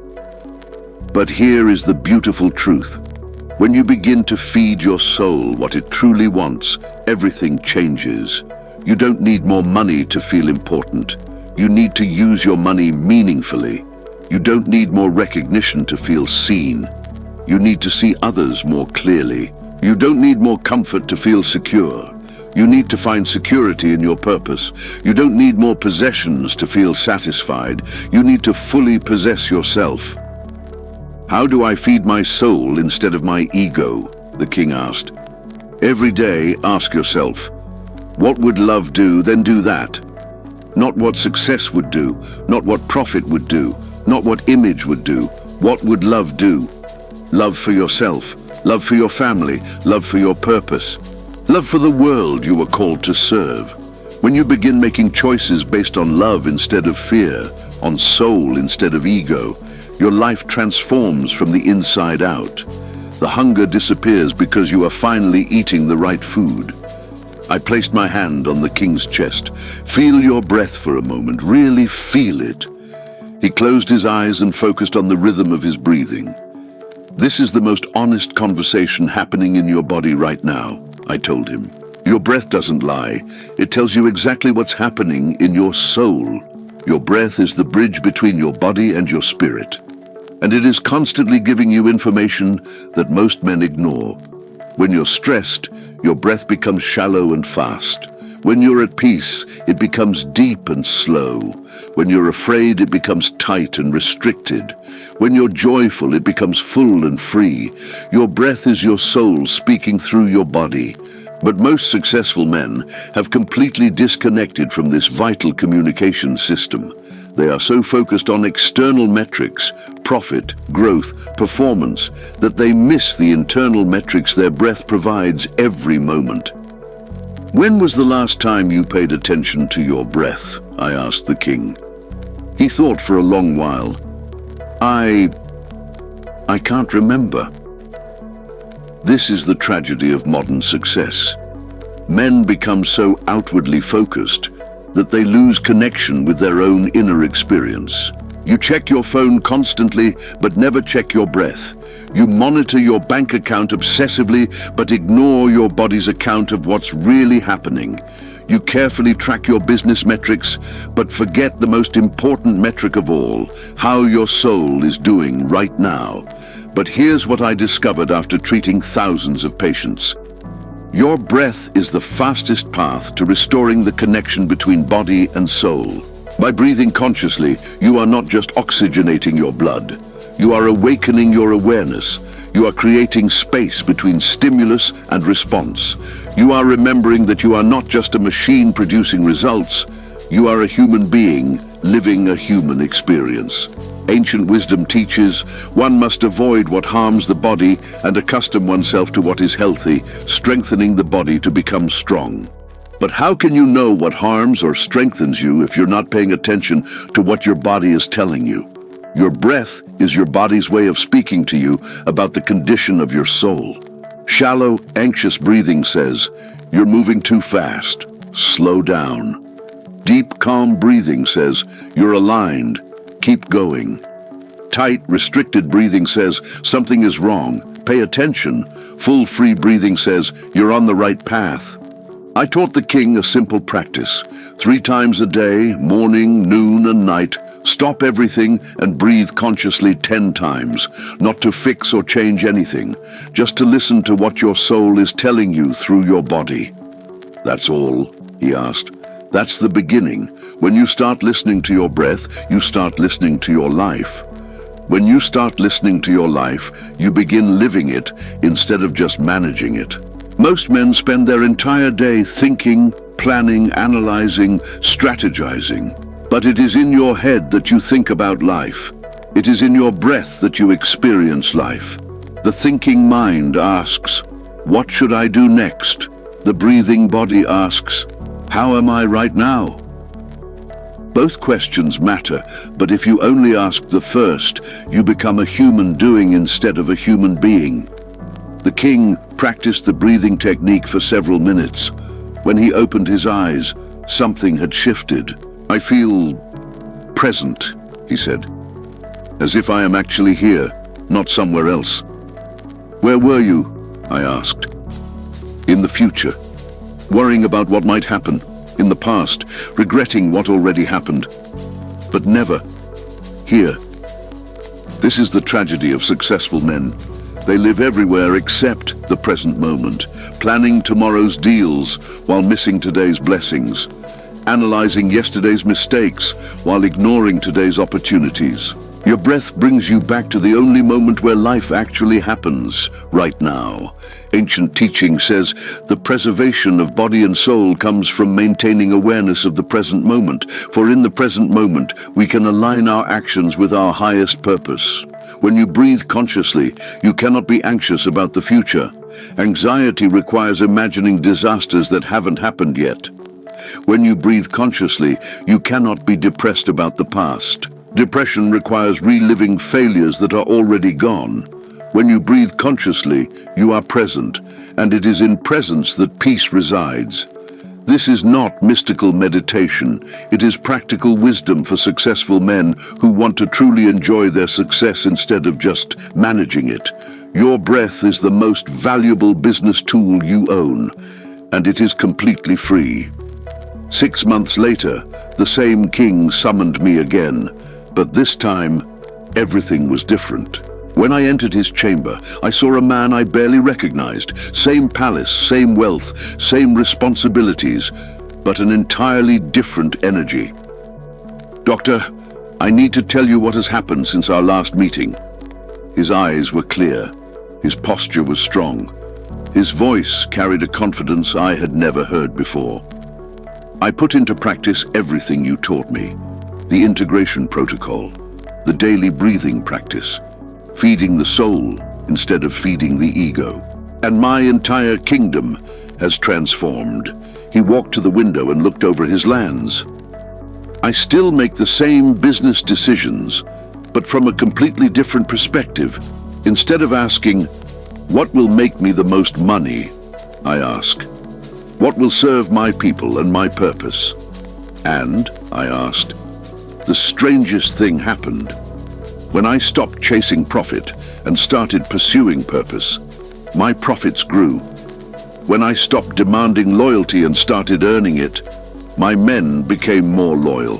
But here is the beautiful truth. When you begin to feed your soul what it truly wants, everything changes. You don't need more money to feel important. You need to use your money meaningfully. You don't need more recognition to feel seen. You need to see others more clearly. You don't need more comfort to feel secure. You need to find security in your purpose. You don't need more possessions to feel satisfied. You need to fully possess yourself. How do I feed my soul instead of my ego? The king asked. Every day, ask yourself, what would love do, then do that. Not what success would do, not what profit would do, not what image would do. What would love do? Love for yourself, love for your family, love for your purpose, love for the world you were called to serve. When you begin making choices based on love instead of fear, on soul instead of ego, your life transforms from the inside out. The hunger disappears because you are finally eating the right food. I placed my hand on the king's chest. Feel your breath for a moment, really feel it. He closed his eyes and focused on the rhythm of his breathing. This is the most honest conversation happening in your body right now, I told him. Your breath doesn't lie. It tells you exactly what's happening in your soul. Your breath is the bridge between your body and your spirit. And it is constantly giving you information that most men ignore. When you're stressed, your breath becomes shallow and fast. When you're at peace, it becomes deep and slow. When you're afraid, it becomes tight and restricted. When you're joyful, it becomes full and free. Your breath is your soul speaking through your body. But most successful men have completely disconnected from this vital communication system. They are so focused on external metrics, profit, growth, performance, that they miss the internal metrics their breath provides every moment. When was the last time you paid attention to your breath? I asked the king. He thought for a long while. I can't remember. This is the tragedy of modern success. Men become so outwardly focused that they lose connection with their own inner experience. You check your phone constantly, but never check your breath. You monitor your bank account obsessively, but ignore your body's account of what's really happening. You carefully track your business metrics, but forget the most important metric of all, how your soul is doing right now. But here's what I discovered after treating thousands of patients. Your breath is the fastest path to restoring the connection between body and soul. By breathing consciously, you are not just oxygenating your blood. You are awakening your awareness. You are creating space between stimulus and response. You are remembering that you are not just a machine producing results. You are a human being living a human experience. Ancient wisdom teaches one must avoid what harms the body and accustom oneself to what is healthy, strengthening the body to become strong. But how can you know what harms or strengthens you if you're not paying attention to what your body is telling you? Your breath is your body's way of speaking to you about the condition of your soul. Shallow, anxious breathing says, "You're moving too fast. Slow down." Deep, calm breathing says, "You're aligned. Keep going." Tight, restricted breathing says, "Something is wrong. Pay attention." Full, free breathing says, "You're on the right path." I taught the king a simple practice. 3 times a day, morning, noon, and night, stop everything and breathe consciously 10 times, not to fix or change anything, just to listen to what your soul is telling you through your body. "That's all?" he asked. "That's the beginning. When you start listening to your breath, you start listening to your life. When you start listening to your life, you begin living it instead of just managing it." Most men spend their entire day thinking, planning, analyzing, strategizing. But it is in your head that you think about life. It is in your breath that you experience life. The thinking mind asks, "What should I do next?" The breathing body asks, "How am I right now?" Both questions matter, but if you only ask the first, you become a human doing instead of a human being. The king practiced the breathing technique for several minutes. When he opened his eyes, something had shifted. "I feel present," he said, "as if I am actually here, not somewhere else." "Where were you?" I asked. "In the future, worrying about what might happen. In the past, regretting what already happened. But never here." This is the tragedy of successful men. They live everywhere except the present moment, planning tomorrow's deals while missing today's blessings, analyzing yesterday's mistakes while ignoring today's opportunities. Your breath brings you back to the only moment where life actually happens, right now. Ancient teaching says the preservation of body and soul comes from maintaining awareness of the present moment, for in the present moment we can align our actions with our highest purpose. When you breathe consciously, you cannot be anxious about the future. Anxiety requires imagining disasters that haven't happened yet. When you breathe consciously, you cannot be depressed about the past. Depression requires reliving failures that are already gone. When you breathe consciously, you are present, and it is in presence that peace resides. This is not mystical meditation. It is practical wisdom for successful men who want to truly enjoy their success instead of just managing it. Your breath is the most valuable business tool you own, and it is completely free. 6 months later, the same king summoned me again, but this time, everything was different. When I entered his chamber, I saw a man I barely recognized. Same palace, same wealth, same responsibilities, but an entirely different energy. "Doctor, I need to tell you what has happened since our last meeting." His eyes were clear. His posture was strong. His voice carried a confidence I had never heard before. "I put into practice everything you taught me. The integration protocol, the daily breathing practice, feeding the soul instead of feeding the ego. And my entire kingdom has transformed." He walked to the window and looked over his lands. "I still make the same business decisions, but from a completely different perspective. Instead of asking, 'What will make me the most money?' I ask, 'What will serve my people and my purpose?' And, I asked, the strangest thing happened. When I stopped chasing profit and started pursuing purpose, my profits grew. When I stopped demanding loyalty and started earning it, my men became more loyal.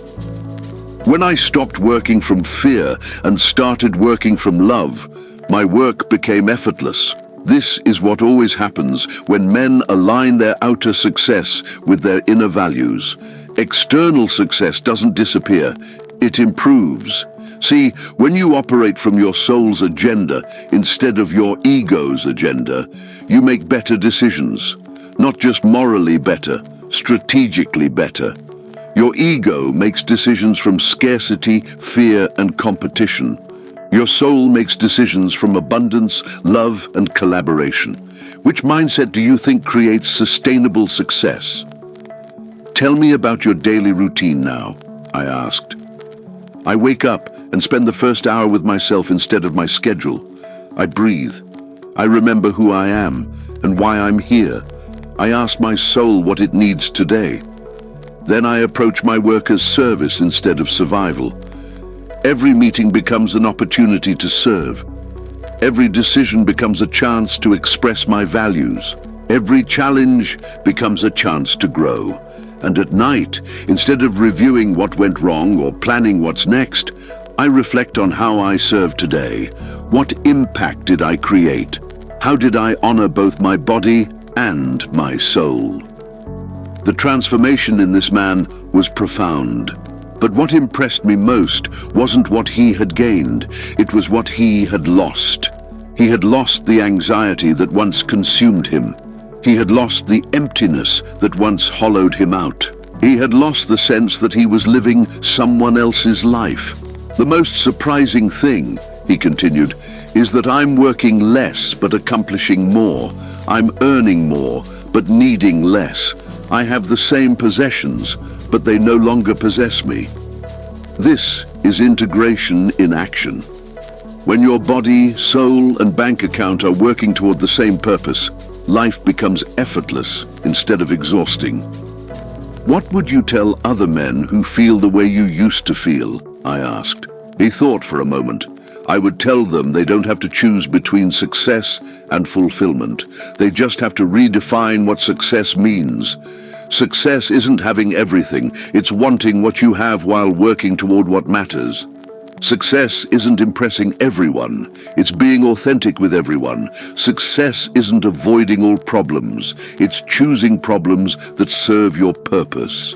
When I stopped working from fear and started working from love, my work became effortless. This is what always happens when men align their outer success with their inner values. External success doesn't disappear, it improves. See, when you operate from your soul's agenda instead of your ego's agenda, you make better decisions. Not just morally better, strategically better. Your ego makes decisions from scarcity, fear, and competition. Your soul makes decisions from abundance, love, and collaboration. Which mindset do you think creates sustainable success? Tell me about your daily routine now, I asked. I wake up and spend the first hour with myself instead of my schedule. I breathe. I remember who I am and why I'm here. I ask my soul what it needs today. Then I approach my work as service instead of survival. Every meeting becomes an opportunity to serve. Every decision becomes a chance to express my values. Every challenge becomes a chance to grow. And at night, instead of reviewing what went wrong or planning what's next, I reflect on how I served today. What impact did I create? How did I honor both my body and my soul? The transformation in this man was profound. But what impressed me most wasn't what he had gained, it was what he had lost. He had lost the anxiety that once consumed him. He had lost the emptiness that once hollowed him out. He had lost the sense that he was living someone else's life. The most surprising thing, he continued, is that I'm working less but accomplishing more. I'm earning more but needing less. I have the same possessions, but they no longer possess me. This is integration in action. When your body, soul, and bank account are working toward the same purpose, life becomes effortless instead of exhausting. What would you tell other men who feel the way you used to feel? I asked. He thought for a moment. I would tell them they don't have to choose between success and fulfillment. They just have to redefine what success means. Success isn't having everything, it's wanting what you have while working toward what matters. Success isn't impressing everyone, it's being authentic with everyone. Success isn't avoiding all problems, it's choosing problems that serve your purpose.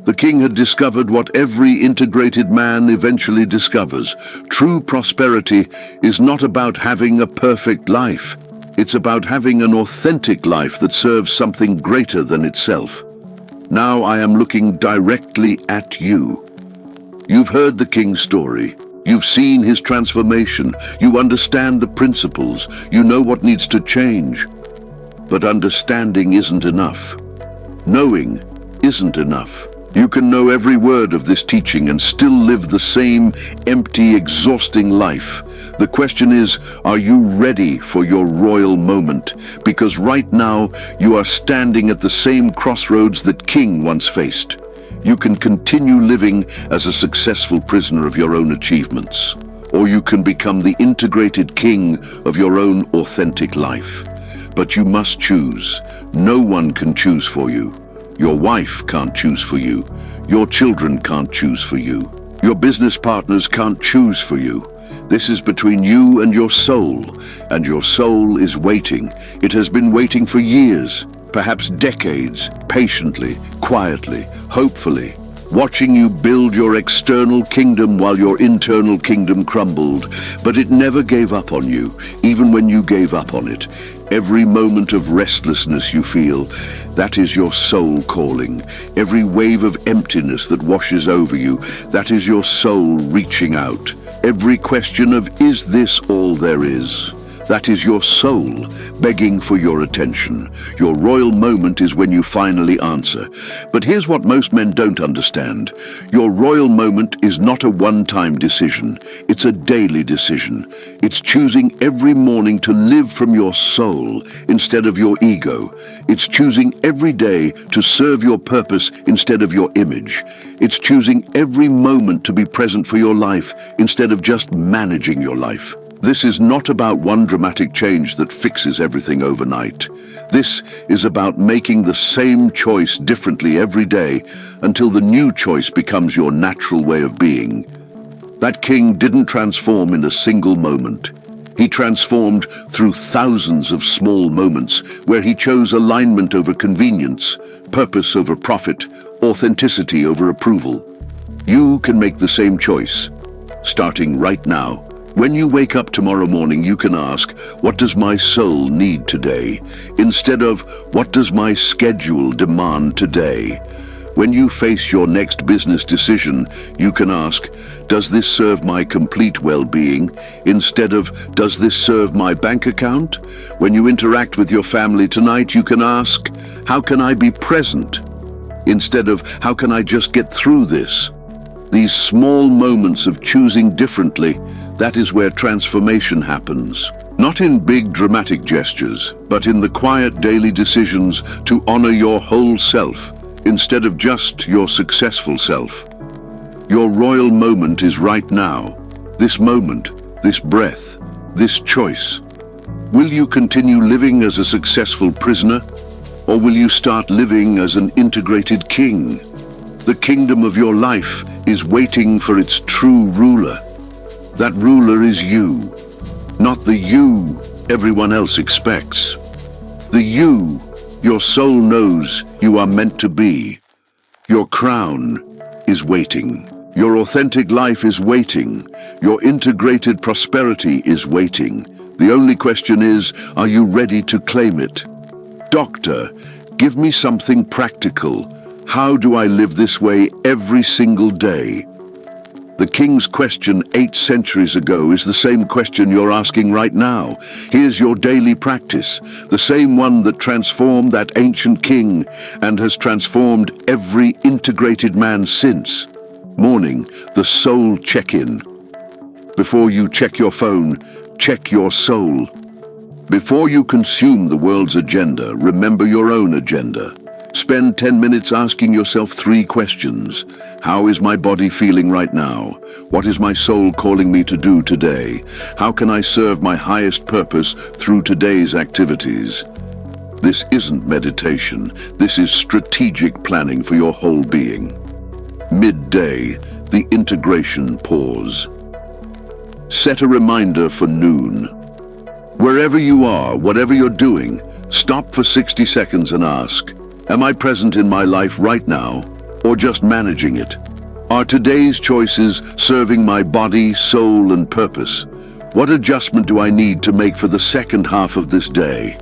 The king had discovered what every integrated man eventually discovers. True prosperity is not about having a perfect life. It's about having an authentic life that serves something greater than itself. Now I am looking directly at you. You've heard the king's story. You've seen his transformation. You understand the principles. You know what needs to change. But understanding isn't enough. Knowing isn't enough. You can know every word of this teaching and still live the same empty, exhausting life. The question is, are you ready for your royal moment? Because right now, you are standing at the same crossroads that King once faced. You can continue living as a successful prisoner of your own achievements, or you can become the integrated king of your own authentic life. But you must choose. No one can choose for you. Your wife can't choose for you. Your children can't choose for you. Your business partners can't choose for you. This is between you and your soul is waiting. It has been waiting for years, perhaps decades, patiently, quietly, hopefully, watching you build your external kingdom while your internal kingdom crumbled. But it never gave up on you, even when you gave up on it. Every moment of restlessness you feel, that is your soul calling. Every wave of emptiness that washes over you, that is your soul reaching out. Every question of, is this all there is? That is your soul begging for your attention. Your royal moment is when you finally answer. But here's what most men don't understand. Your royal moment is not a one-time decision. It's a daily decision. It's choosing every morning to live from your soul instead of your ego. It's choosing every day to serve your purpose instead of your image. It's choosing every moment to be present for your life instead of just managing your life. This is not about one dramatic change that fixes everything overnight. This is about making the same choice differently every day until the new choice becomes your natural way of being. That king didn't transform in a single moment. He transformed through thousands of small moments where he chose alignment over convenience, purpose over profit, authenticity over approval. You can make the same choice, starting right now. When you wake up tomorrow morning, you can ask, what does my soul need today? Instead of, what does my schedule demand today? When you face your next business decision, you can ask, does this serve my complete well-being? Instead of, does this serve my bank account? When you interact with your family tonight, you can ask, how can I be present? Instead of, how can I just get through this? These small moments of choosing differently, that is where transformation happens. Not in big dramatic gestures, but in the quiet daily decisions to honor your whole self, instead of just your successful self. Your royal moment is right now. This moment, this breath, this choice. Will you continue living as a successful prisoner, or will you start living as an integrated king? The kingdom of your life is waiting for its true ruler. That ruler is you, not the you everyone else expects. The you your soul knows you are meant to be. Your crown is waiting. Your authentic life is waiting. Your integrated prosperity is waiting. The only question is, are you ready to claim it? Doctor, give me something practical. How do I live this way every single day? The king's question 8 centuries ago is the same question you're asking right now. Here's your daily practice, the same one that transformed that ancient king and has transformed every integrated man since. Morning, the soul check-in. Before you check your phone, check your soul. Before you consume the world's agenda, remember your own agenda. Spend 10 minutes asking yourself 3 questions. How is my body feeling right now? What is my soul calling me to do today? How can I serve my highest purpose through today's activities? This isn't meditation. This is strategic planning for your whole being. Midday, the integration pause. Set a reminder for noon. Wherever you are, whatever you're doing, stop for 60 seconds and ask, am I present in my life right now, or just managing it? Are today's choices serving my body, soul, and purpose? What adjustment do I need to make for the second half of this day?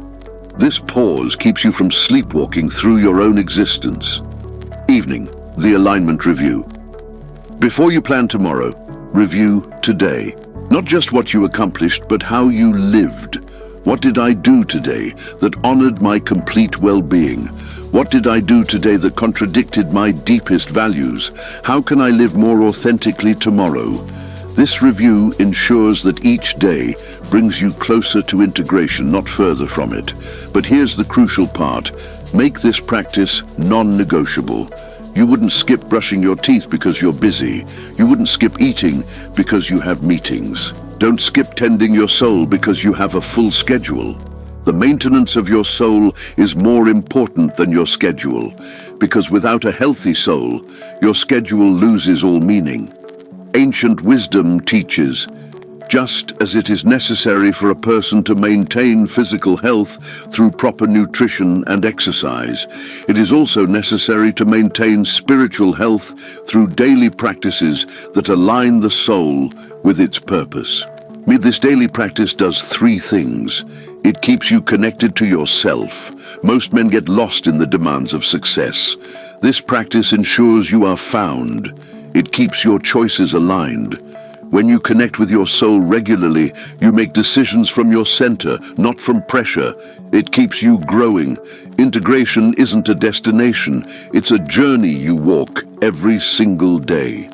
This pause keeps you from sleepwalking through your own existence. Evening, the alignment review. Before you plan tomorrow, review today. Not just what you accomplished, but how you lived. What did I do today that honored my complete well-being? What did I do today that contradicted my deepest values? How can I live more authentically tomorrow? This review ensures that each day brings you closer to integration, not further from it. But here's the crucial part. Make this practice non-negotiable. You wouldn't skip brushing your teeth because you're busy. You wouldn't skip eating because you have meetings. Don't skip tending your soul because you have a full schedule. The maintenance of your soul is more important than your schedule, because without a healthy soul, your schedule loses all meaning. Ancient wisdom teaches, just as it is necessary for a person to maintain physical health through proper nutrition and exercise, it is also necessary to maintain spiritual health through daily practices that align the soul with its purpose. This daily practice does 3 things. It keeps you connected to yourself. Most men get lost in the demands of success. This practice ensures you are found. It keeps your choices aligned. When you connect with your soul regularly, you make decisions from your center, not from pressure. It keeps you growing. Integration isn't a destination. It's a journey you walk every single day.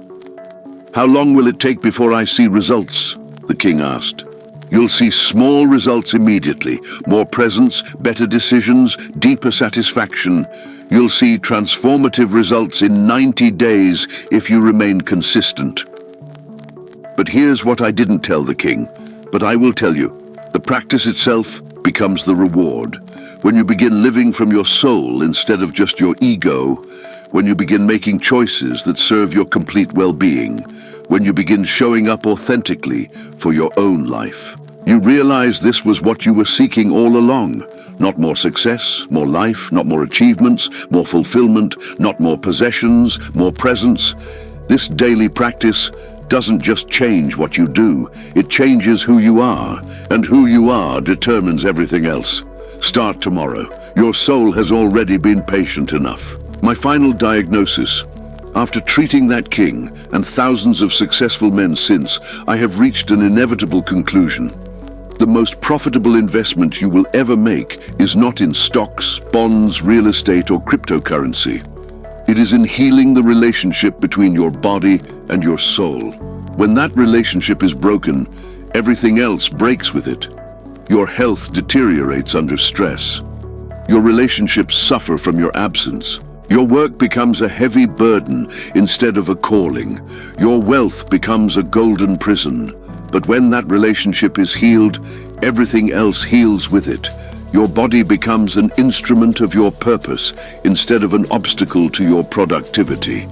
How long will it take before I see results? The king asked. You'll see small results immediately. More presence, better decisions, deeper satisfaction. You'll see transformative results in 90 days if you remain consistent. But here's what I didn't tell the king, but I will tell you. The practice itself becomes the reward. When you begin living from your soul instead of just your ego, when you begin making choices that serve your complete well-being, when you begin showing up authentically for your own life, you realize this was what you were seeking all along. Not more success, more life, not more achievements, more fulfillment, not more possessions, more presence. This daily practice doesn't just change what you do, it changes who you are, and who you are determines everything else. Start tomorrow. Your soul has already been patient enough. My final diagnosis. After treating that king and thousands of successful men since, I have reached an inevitable conclusion. The most profitable investment you will ever make is not in stocks, bonds, real estate, or cryptocurrency. It is in healing the relationship between your body and your soul. When that relationship is broken, everything else breaks with it. Your health deteriorates under stress. Your relationships suffer from your absence. Your work becomes a heavy burden instead of a calling. Your wealth becomes a golden prison. But when that relationship is healed, everything else heals with it. Your body becomes an instrument of your purpose instead of an obstacle to your productivity.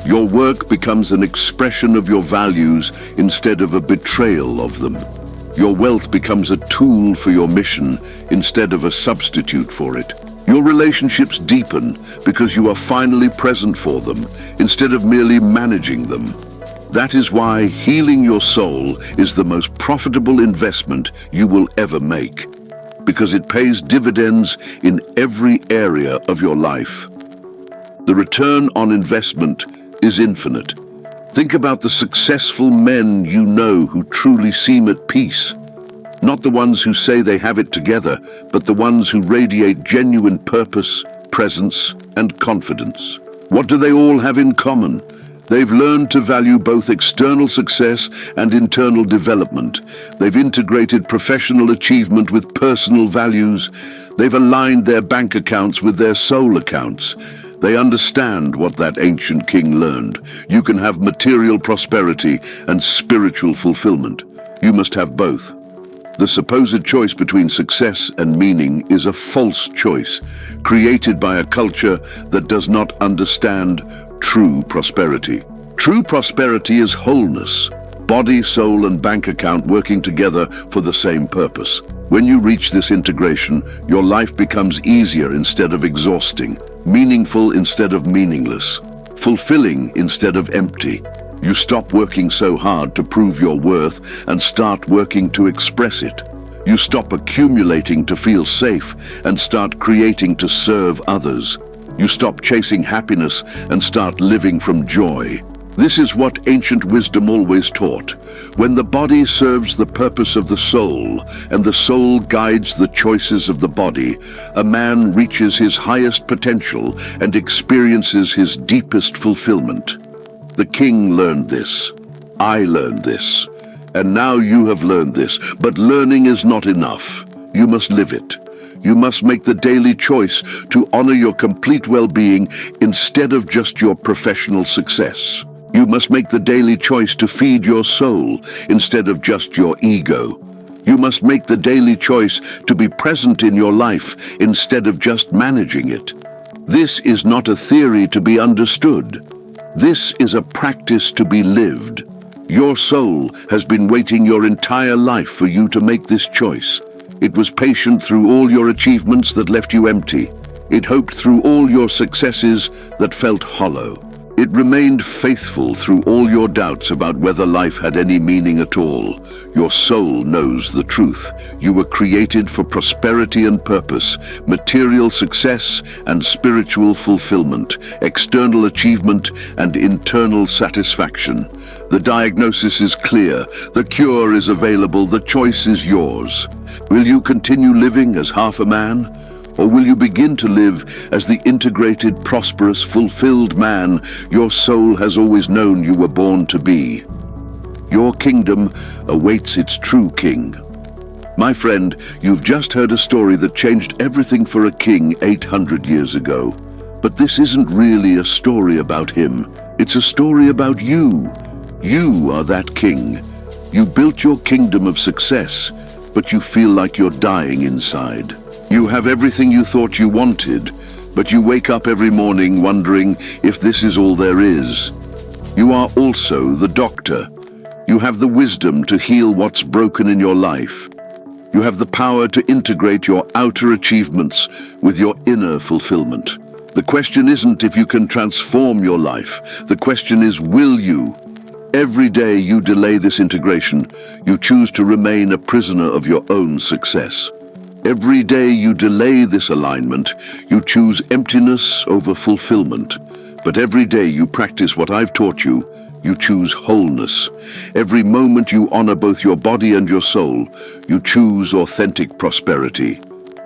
Your work becomes an expression of your values instead of a betrayal of them. Your wealth becomes a tool for your mission instead of a substitute for it. Your relationships deepen because you are finally present for them instead of merely managing them. That is why healing your soul is the most profitable investment you will ever make, because it pays dividends in every area of your life. The return on investment is infinite. Think about the successful men you know who truly seem at peace. Not the ones who say they have it together, but the ones who radiate genuine purpose, presence, and confidence. What do they all have in common? They've learned to value both external success and internal development. They've integrated professional achievement with personal values. They've aligned their bank accounts with their soul accounts. They understand what that ancient king learned. You can have material prosperity and spiritual fulfillment. You must have both. The supposed choice between success and meaning is a false choice, created by a culture that does not understand true prosperity. True prosperity is wholeness, body, soul, and bank account working together for the same purpose. When you reach this integration, your life becomes easier instead of exhausting, meaningful instead of meaningless, fulfilling instead of empty. You stop working so hard to prove your worth and start working to express it. You stop accumulating to feel safe and start creating to serve others. You stop chasing happiness and start living from joy. This is what ancient wisdom always taught. When the body serves the purpose of the soul and the soul guides the choices of the body, a man reaches his highest potential and experiences his deepest fulfillment. The king learned this. I learned this. And now you have learned this. But learning is not enough. You must live it. You must make the daily choice to honor your complete well-being instead of just your professional success. You must make the daily choice to feed your soul instead of just your ego. You must make the daily choice to be present in your life instead of just managing it. This is not a theory to be understood. This is a practice to be lived. Your soul has been waiting your entire life for you to make this choice. It was patient through all your achievements that left you empty. It hoped through all your successes that felt hollow. It remained faithful through all your doubts about whether life had any meaning at all. Your soul knows the truth. You were created for prosperity and purpose, material success and spiritual fulfillment, external achievement and internal satisfaction. The diagnosis is clear. The cure is available. The choice is yours. Will you continue living as half a man? Or will you begin to live as the integrated, prosperous, fulfilled man your soul has always known you were born to be? Your kingdom awaits its true king. My friend, you've just heard a story that changed everything for a king 800 years ago. But this isn't really a story about him. It's a story about you. You are that king. You built your kingdom of success, but you feel like you're dying inside. You have everything you thought you wanted, but you wake up every morning wondering if this is all there is. You are also the doctor. You have the wisdom to heal what's broken in your life. You have the power to integrate your outer achievements with your inner fulfillment. The question isn't if you can transform your life. The question is, will you? Every day you delay this integration, you choose to remain a prisoner of your own success. Every day you delay this alignment, you choose emptiness over fulfillment. But every day you practice what I've taught you, you choose wholeness. Every moment you honor both your body and your soul, you choose authentic prosperity.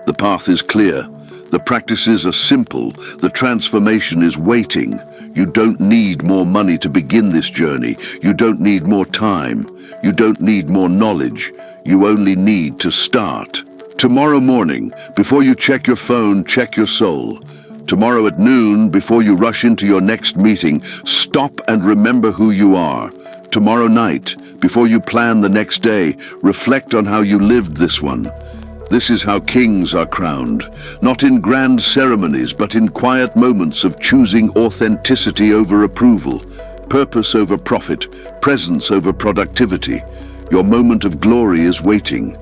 The path is clear. The practices are simple. The transformation is waiting. You don't need more money to begin this journey. You don't need more time. You don't need more knowledge. You only need to start. Tomorrow morning, before you check your phone, check your soul. Tomorrow at noon, before you rush into your next meeting, stop and remember who you are. Tomorrow night, before you plan the next day, reflect on how you lived this one. This is how kings are crowned, not in grand ceremonies, but in quiet moments of choosing authenticity over approval, purpose over profit, presence over productivity. Your moment of glory is waiting.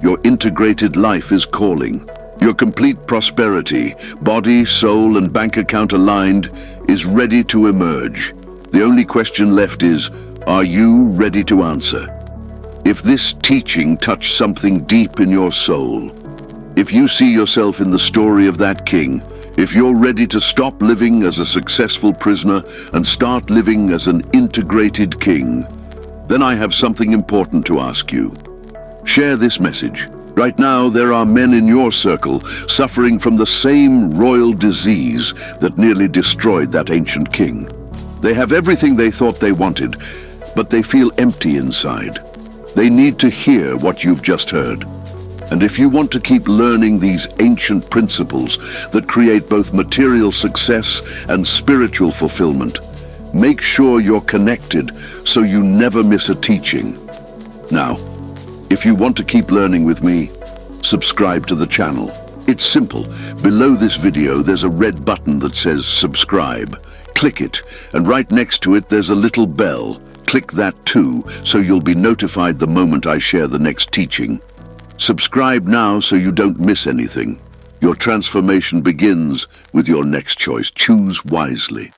Your integrated life is calling. Your complete prosperity, body, soul, and bank account aligned, is ready to emerge. The only question left is, are you ready to answer? If this teaching touched something deep in your soul, if you see yourself in the story of that king, if you're ready to stop living as a successful prisoner and start living as an integrated king, then I have something important to ask you. Share this message. Right now, there are men in your circle suffering from the same royal disease that nearly destroyed that ancient king. They have everything they thought they wanted, but they feel empty inside. They need to hear what you've just heard. And if you want to keep learning these ancient principles that create both material success and spiritual fulfillment, make sure you're connected so you never miss a teaching. Now, if you want to keep learning with me, subscribe to the channel. It's simple. Below this video, there's a red button that says subscribe. Click it, and right next to it, there's a little bell. Click that too, so you'll be notified the moment I share the next teaching. Subscribe now so you don't miss anything. Your transformation begins with your next choice. Choose wisely.